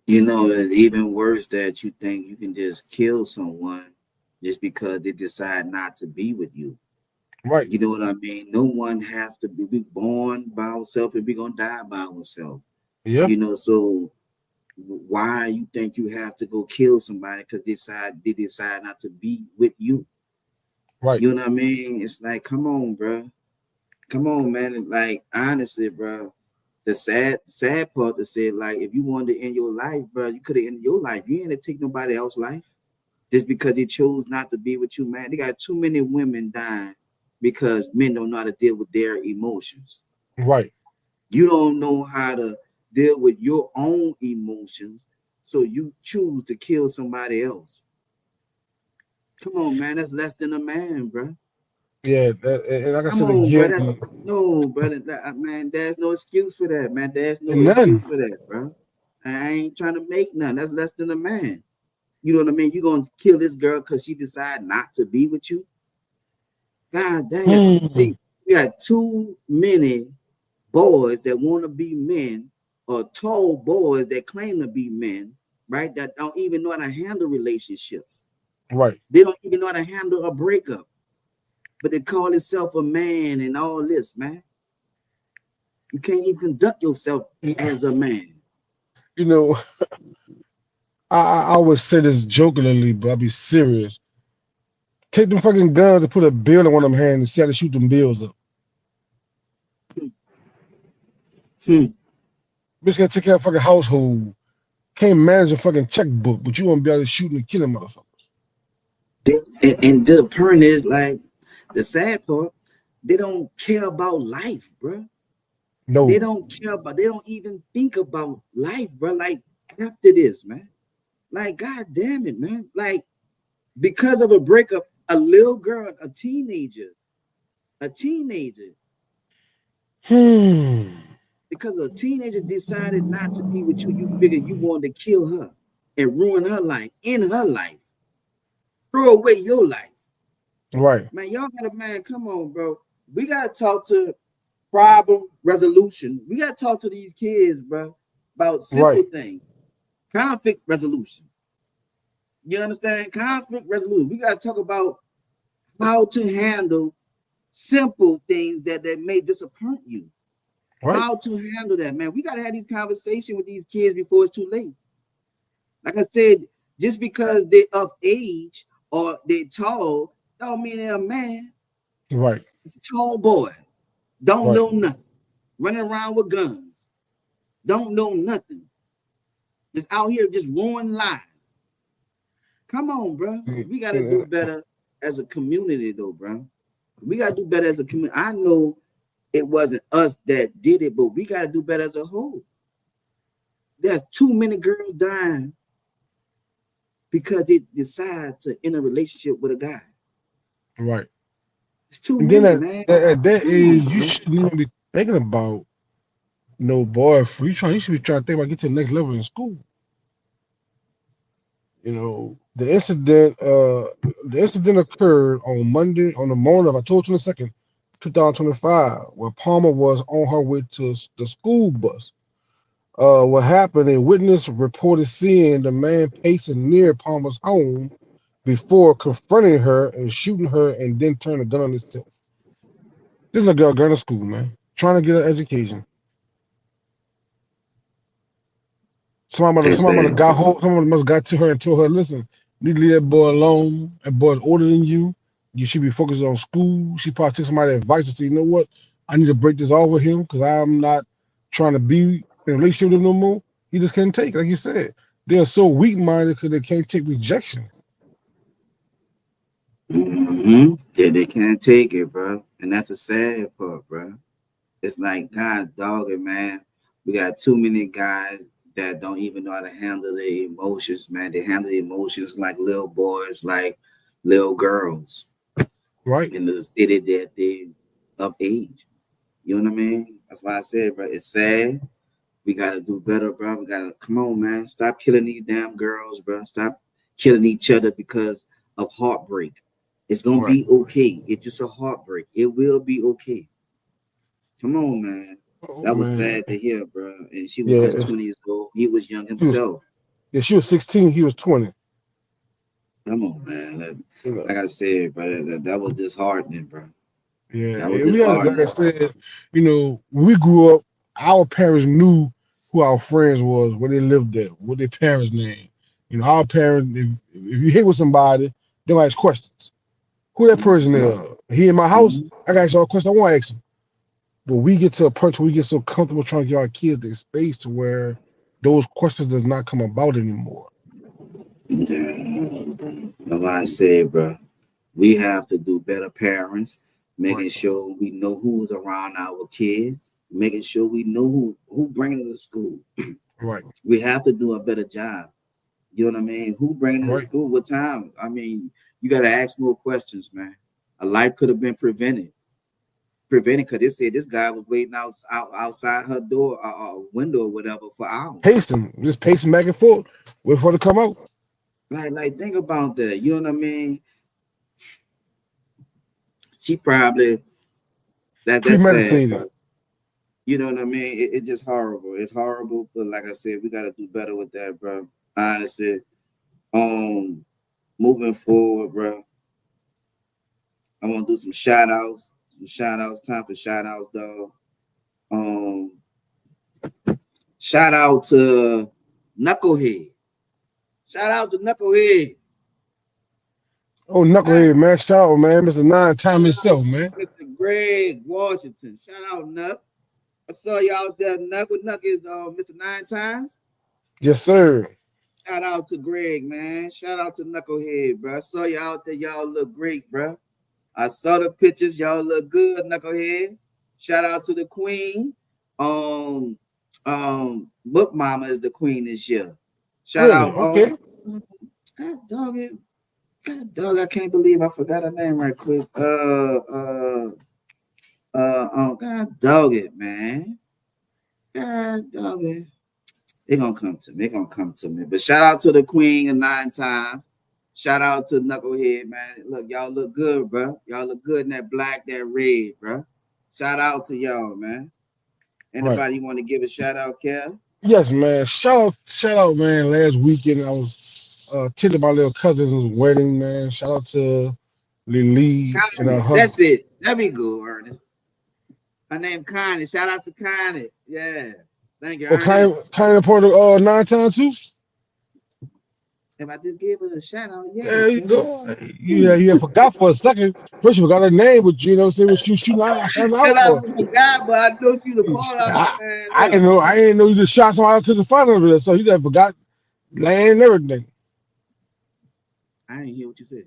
It's even worse that you think you can just kill someone just because they decide not to be with you. Right. You know what I mean? No one have to be born by ourselves and we gonna die by ourselves. Yeah. So why you think you have to go kill somebody because they decide not to be with you? Right. You know what I mean? It's like, come on, bro. Come on, man. Like, honestly, bro. The sad part to say, like, if you wanted to end your life, bro, you could have ended your life. You ain't to take nobody else's life just because they chose not to be with you, man. They got too many women dying because men don't know how to deal with their emotions. Right. You don't know how to deal with your own emotions, so you choose to kill somebody else. Come on, man. That's less than a man, bro. Yeah. And like I Come said on, brother. again, No, brother. Man, there's no excuse for that, man. There's no and none. excuse for that, bro. I ain't trying to make none. That's less than a man. You know what I mean? You gonna kill this girl because she decided not to be with you? God damn. Hmm. See, we got too many boys that want to be men, or tall boys that claim to be men, right? That don't even know how to handle relationships. Right. They don't even know how to handle a breakup. but they call itself a man and all this, man. You can't even conduct yourself as a man. You know, I always say this jokingly, but I'll be serious. Take them fucking guns and put a bill in one of them hands and see how to shoot them bills up. Hmm. Bitch gotta take care of fucking household. Can't manage a fucking checkbook, but you won't be able to shoot and kill them motherfuckers. And the point is, like, the sad part, they don't care about life, bro. No. They don't care about, they don't even think about life, bro. Like, after this, man. Like, god damn it, man. Like, because of a breakup, a little girl, a teenager, because a teenager decided not to be with you, you figured you wanted to kill her and ruin her life, in her life. Throw away your life. Right. Man, y'all gotta, man, come on, bro. We gotta talk to problem resolution. We gotta talk to these kids, bro, about simple things. Conflict resolution. You understand? Conflict resolution. We gotta talk about how to handle simple things that may disappoint you. Right. How to handle that, man. We gotta have these conversations with these kids before it's too late. Like I said, just because they're of age or they're tall, don't mean they're a man. Right. It's a tall boy. Don't know nothing. Running around with guns. Don't know nothing. Just out here just ruining lives. Come on, bro. We gotta do better as a community, though, bro. We gotta do better as a community. I know it wasn't us that did it, but we gotta do better as a whole. There's too many girls dying because they decide to end a relationship with a guy. Right. It's too many, man. At that age, you shouldn't even be thinking about no boyfriend. You should be trying to think about getting to the next level in school. You know, the incident occurred on Monday, on the morning of October 22nd, 2025, where Palmer was on her way to the school bus. What happened, a witness reported seeing the man pacing near Palmer's home before confronting her and shooting her and then turning a gun on himself. This is a girl going to school, man, trying to get an education. Somebody must have got to her and told her, listen, you need to leave that boy alone. That boy's older than you. You should be focused on school. She probably took somebody's advice and say, you know what? I need to break this off with him because I'm not trying to be in a relationship with him no more. He just can't take it, like you said. They're so weak-minded because they can't take rejection. Mm-hmm. Yeah, they can't take it, bro. And that's a sad part, bro. It's like, God dog it, man. We got too many guys that don't even know how to handle their emotions, man. They handle the emotions like little boys, like little girls. Right. In the city that they of age. You know what I mean? That's why I said, bro, it's sad. We gotta do better, bro. We gotta come on, man. Stop killing these damn girls, bro. Stop killing each other because of heartbreak. It's gonna be okay. It's just a heartbreak. It will be okay. Come on, man. That was sad to hear, bro. And she was just 20 years old. He was young himself. She was 16. He was 20. Come on, man. Like I said, bro, that was disheartening, bro. Yeah, like I said, you know, when we grew up, our parents knew who our friends was, where they lived at, what their parents' name. You know, our parents, if you hit with somebody, they'll ask questions. Who that person is? He in my house? I got to ask all questions. I want to ask him. But we get to a point where we get so comfortable trying to give our kids their space to where those questions does not come about anymore. Like I said, bro, we have to do better parents, making sure we know who's around our kids, making sure we know who bringing them to school. Right. We have to do a better job. You know what I mean? Who bringing them to school? What time? I mean, you got to ask more questions, man. A life could have been prevented because they said this guy was waiting outside her door, window or whatever for hours. Just pacing back and forth, wait for her to come out. Like think about that. You know what I mean? She probably that's premeditated. Sad. You know what I mean? It's just horrible. It's horrible, but like I said, we gotta do better with that, bro. Honestly, moving forward, bro. I want to do some shout outs. Time for shout outs, dog. Shout out to Knucklehead. Shout out to Knucklehead. Oh, Knucklehead, man. Shout out, man. Mr. Nine Time himself, man. Mr. Greg Washington. Shout out, Nuck. I saw you out there, Nuck. What Nuck is Mr. Nine Times? Yes, sir. Shout out to Greg, man. Shout out to Knucklehead, bro. I saw you out there. Y'all look great, bro. I saw the pictures. Y'all look good, Knucklehead. Shout out to the Queen. Book Mama is the Queen this year. Shout Really? out. Okay. God dog it. God dog, I can't believe I forgot her name right quick. God dog it, man. God dog it. They're gonna come to me. But shout out to the Queen of 9 times. Shout out to Knucklehead, man. Look, y'all look good, bro. Y'all look good in that black, that red, bro. Shout out to y'all, man. Anybody want to give a shout out, Kel? Yes, man. Shout out, man. Last weekend I was attending my little cousin's wedding, man. Shout out to Lily and her husband. That's it. Let me go, Ernest. Her name Connie. Shout out to Connie. Yeah. Thank you, Ernest. Kind of part of 9 times too. If I just gave her a shout out, yeah. There you go. You forgot for a second. First you forgot her name, but you know, say what you shooting out for. I forgot, but I know she the part of it, man. I didn't know you just shot somebody because of fun of it. So you just forgot land and everything. I didn't hear what you said.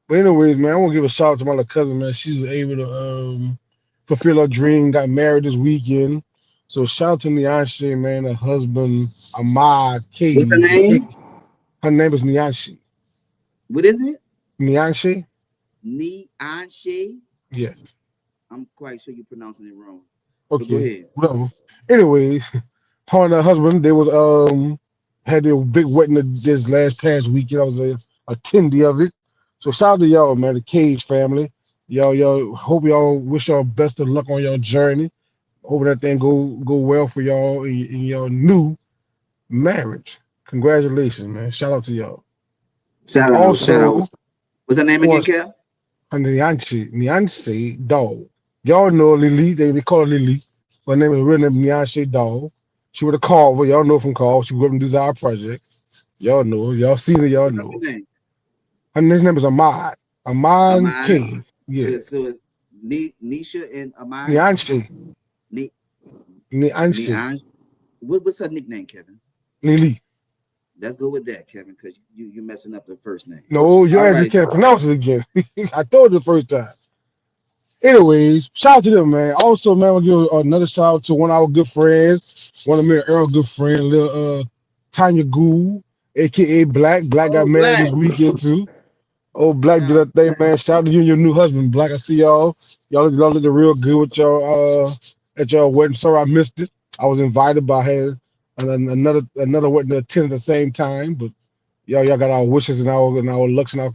But anyways, man, I want to give a shout out to my little cousin, man. She was able to fulfill her dream, got married this weekend. So shout out to Nianche, man, her husband Ahmad K. What's her name? Her name is Nianche. What is it? Nianche? Nianche? Yes. I'm quite sure you're pronouncing it wrong. Okay. But go ahead. Whatever. Anyways, her and her husband, they was had their big wedding this last past weekend. I was a attendee of it. So shout out to y'all, man, the Cage family. Y'all hope y'all wish y'all best of luck on your journey. Hope that thing go well for y'all in your new marriage. Congratulations, man. Shout out to y'all. Shout out. What's her name again, Kel? Nianche Dog. Y'all know Lily. They call her Lily. Her name is real name Nianche Dog. She was a Carver. Y'all know from Carver. She grew up in Desire Project. Y'all know. Y'all seen her. Y'all know. Her name is Ahmad. Ahmad King. Yeah. So Nisha and Ahmad. Nianche. What's her nickname, Kevin? Lily. Let's go with that, Kevin, because you're messing up the first name. No, you actually can't pronounce it again. I told you the first time. Anyways, shout out to them, man. Also, man, we'll give another shout out to one of our good friends, one of me and Earl good friend, little Tanya Gould, aka Black. Black got married this weekend too. Oh, Black did that thing, man. Shout out to you and your new husband, Black. I see y'all. Y'all looked real good with y'all at your wedding. Sorry I missed it. I was invited, but I had another wedding to attend at the same time. But y'all got our wishes and our lucks and our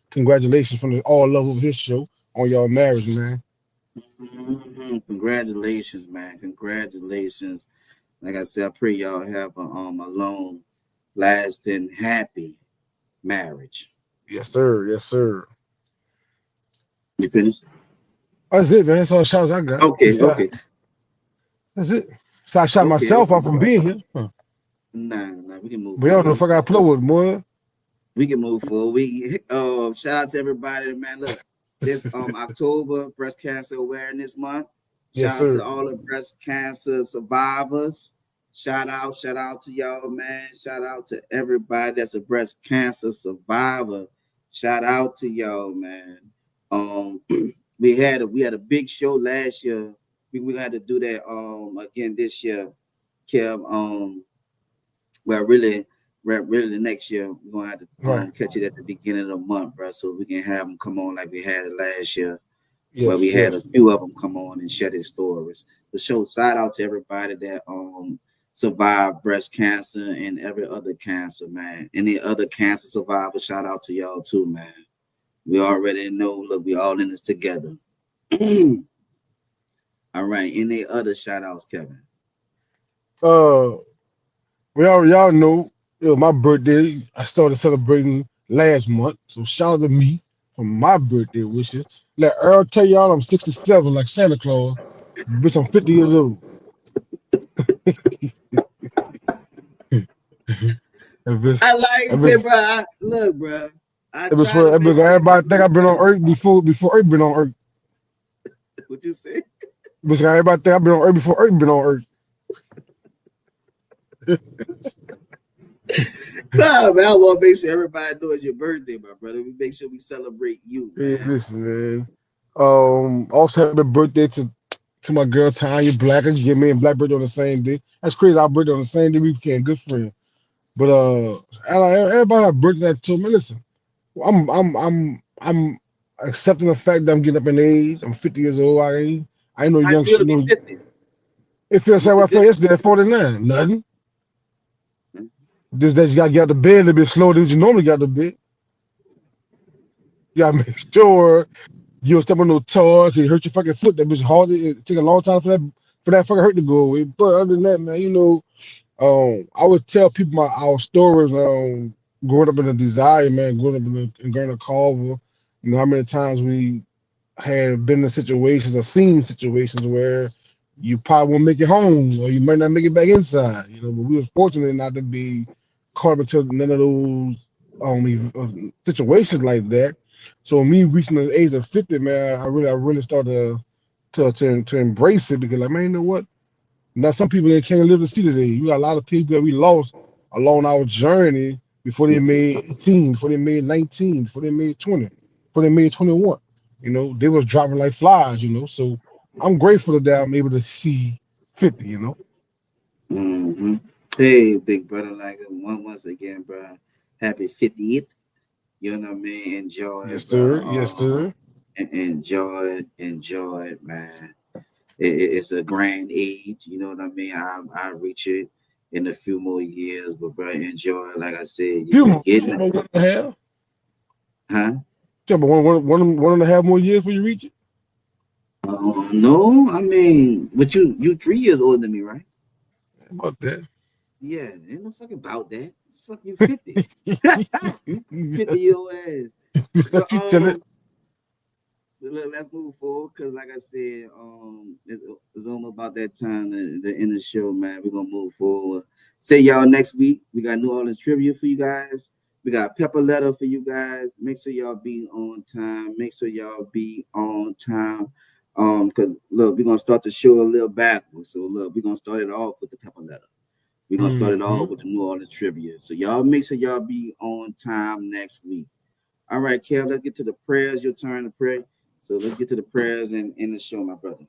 congratulations from all love of his show on your marriage, man. Mm-hmm. Congratulations, man. Congratulations. Like I said, I pray y'all have a long, lasting, happy marriage. Yes, sir. Yes, sir. You finished? That's it, man. That's all the shots I got. Okay. That's it. So I shot myself off from being here. Huh. Nah, we can move. But y'all know if I got to play with more. We can move forward. We shout out to everybody, man. Look, this October Breast Cancer Awareness Month. Shout out to all the breast cancer survivors. Shout out to y'all, man. Shout out to everybody that's a breast cancer survivor. Shout out to y'all, man. We had a big show last year. We had to do that again this year, Kev. Well, really next year we're gonna have to catch it at the beginning of the month, bro, so we can have them come on like we had it last year, where we had a few of them come on and share their stories. The show shout out to everybody that survived breast cancer and every other cancer, man. Any other cancer survivors, shout out to y'all too, man. We already know. Look, we all in this together. All right. Any other shout outs, Kevin? Y'all know it was my birthday. I started celebrating last month. So shout out to me for my birthday wishes. Let Earl tell y'all I'm 67 like Santa Claus. Bitch, I'm 50 years old. That bitch, I like that say, bitch, bro. Look, bro. I that bitch, try to that make bitch, everybody think I've been on Earth before Earth been on Earth. what you say. Bitch, everybody think I've been on Earth before Earth been on Earth. Nah, man. I want to make sure everybody knows your birthday, my brother. We make sure we celebrate you, Hey, man. listen, man. Also happy birthday to my girl Tanya Black. You get me and Black birthday on the same day. That's crazy. Our birthday on the same day. We became good friends. But everybody have birthday too. Man, listen, I'm accepting the fact that I'm getting up in age. I'm 50 years old. I ain't no I young feel shit. to be No, 50. it feels What's like the what I felt difference? yesterday at 49. Nothing. Just that you gotta get out the bed a little bit slower than you normally get out the bed. You gotta make sure you don't step on no toy, cause you hurt your fucking foot. That bitch hard. It take a long time for that fucking hurt to go away. But other than that, man, I would tell people our stories, growing up in the desire, man, growing up in Garner Carver, how many times we had been in situations or seen situations where you probably won't make it home or you might not make it back inside, but we were fortunate not to be caught up into none of those situations like that. So me reaching the age of 50, man, I really started to embrace it because like, man, you know what? Now some people they can't live to see this age. You got a lot of people that we lost along our journey before they made 18, before they made 19, before they made 20, before they made 21. They was dropping like flies. So I'm grateful that I'm able to see 50. Mm-hmm. Hey, big brother, like once again, bro. Happy 50th. You know what I mean? Enjoy Yes, it, bro. sir. Yes, sir. Enjoy it, man. It's a grand age. You know what I mean? I reach it in a few more years, but bro, enjoy it. Like I said, you've Few been more, getting it, one and a half. huh? Yeah, but one and a half more years before you reach it. No, I mean, but you 3 years older than me, right? How about that? Yeah, ain't no fucking about that. It's fucking 50. 50-year old ass. But You tell it. let's move forward because, like I said, it's almost about that time to end the show, man. We're gonna move forward. Say y'all next week. We got New Orleans trivia for you guys. We got Pepper letter for you guys. Make sure y'all be on time. Make sure y'all be on time. Cause look, we're gonna start the show a little backwards. So look, we're gonna start it off with the Pepper letter. We're gonna start it off Mhm. with the New Orleans trivia. So y'all make sure y'all be on time next week. All right, Kev, let's get to the prayers. Your turn to pray. So let's get to the prayers and in the show, my brother.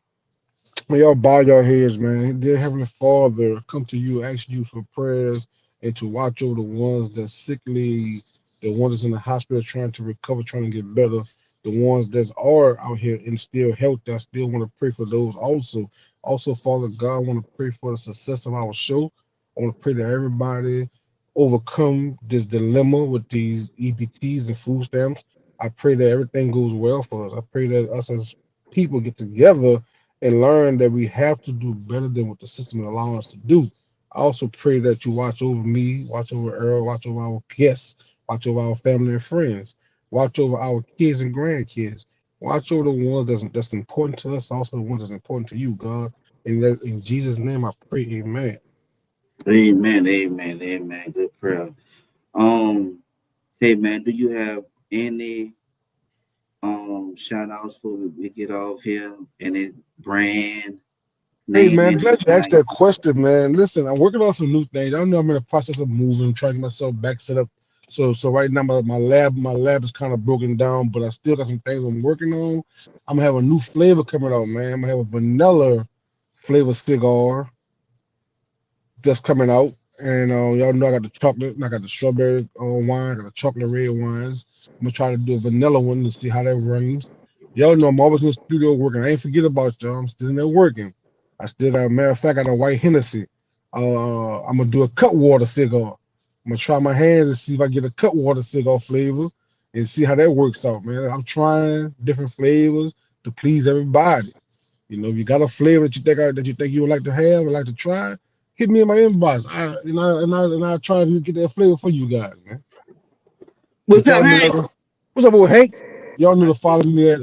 May y'all bow your heads, man. Dear Heavenly Father, come to you, ask you for prayers and to watch over the ones that's sickly, the ones that's in the hospital trying to recover, trying to get better, the ones that are out here in still health. I still want to pray for those also. Also, Father God, I want to pray for the success of our show. I want to pray that everybody overcome this dilemma with these EBTs and food stamps. I pray that everything goes well for us. I pray that us as people get together and learn that we have to do better than what the system is allowing us to do. I also pray that you watch over me, watch over Earl, watch over our guests, watch over our family and friends, watch over our kids and grandkids, watch over the ones that's important to us, also the ones that's important to you, God. In Jesus' name, I pray, Amen. Amen, amen, amen. Good prayer. Um, hey man, do you have any shout outs for we get off here? Any brand Hey name man, any glad you asked like that question, man. Listen, I'm working on some new things. I know I'm in the process of moving, trying to get myself back set up. So right now my lab is kind of broken down, but I still got some things I'm working on. I'm gonna have a new flavor coming out, man. I'm gonna have a vanilla flavor cigar just coming out. And y'all know I got the chocolate, and I got the strawberry wine, I got the chocolate red wines. I'm gonna try to do a vanilla one to see how that runs. Y'all know I'm always in the studio working. I ain't forget about y'all. I'm still in there working. I still got, matter of fact, I got a white Hennessy. I'm gonna do a cut water cigar. I'm gonna try my hands and see if I get a cut water cigar flavor and see how that works out, man. I'm trying different flavors to please everybody. If you got a flavor that you think you would like to have or like to try, hit me in my inbox. I try to get that flavor for you guys, man. what's But up, y'all know Hank? that. What's up, old Hank? Y'all know to That's follow it. me at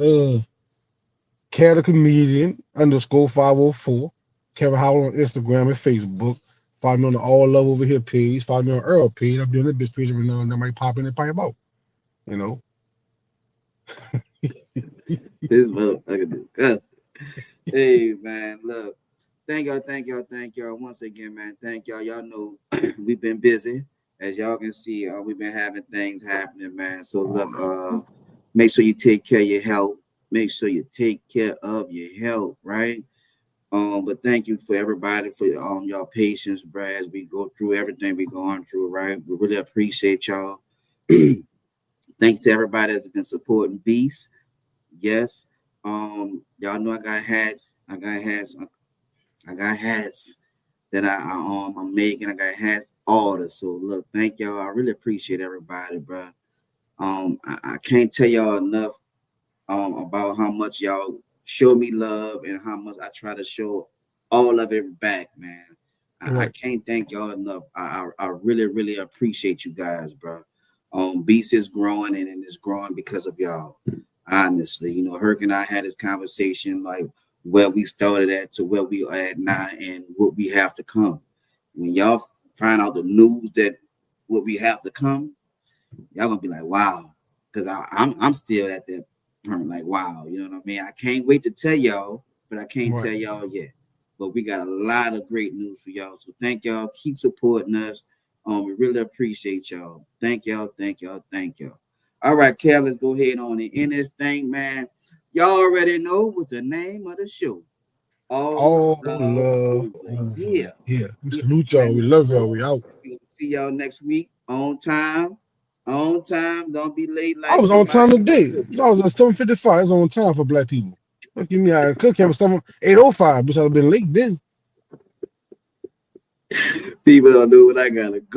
Cat the Comedian _504. Kevin Howell on Instagram and Facebook. Follow me on the All Love Over Here page. Follow me on Earl page. I'm doing that bitch page every now and then. Might pop in and pipe out. You know. This motherfucker disgusting. Hey man, look. Thank y'all once again, man. Thank y'all. Y'all know we've been busy. As y'all can see, we've been having things happening, man. So look, make sure you take care of your health. Make sure you take care of your health, right? But thank you for everybody for y'all patience, bro, as we go through everything we going through, right? We really appreciate y'all. Thanks to everybody that's been supporting Beast. Yes. Y'all know I got hats. I got hats that I'm making. I got hats ordered. So look, thank y'all. I really appreciate everybody, bro. I can't tell y'all enough about how much y'all show me love and how much I try to show all of it back, man. I Right. can't thank y'all enough. I really, really appreciate you guys, bro. Beats is growing and it's growing because of y'all. Honestly, you know, Herc and I had this conversation like where we started at to where we are at now and what we have to come. When y'all find out the news that what we have to come, y'all gonna be like, wow, because I'm still at that point, like, wow, you know what I mean? I can't wait to tell y'all, but I can't Right. tell y'all yet. But we got a lot of great news for y'all. So thank y'all. Keep supporting us. We really appreciate y'all. Thank y'all. All right, Kev, let's go ahead on and end this thing, man. Y'all already know what's the name of the show. All All love love over over here. here. We Yeah, salute y'all. man. We love y'all. We out. We'll see y'all next week on time. On time. Don't be late I like was on somebody. time today. I was at 7:55. It's on time for black people. Look at me. I could have 8:05. Bitch, I've been late then. People don't know what I gotta go.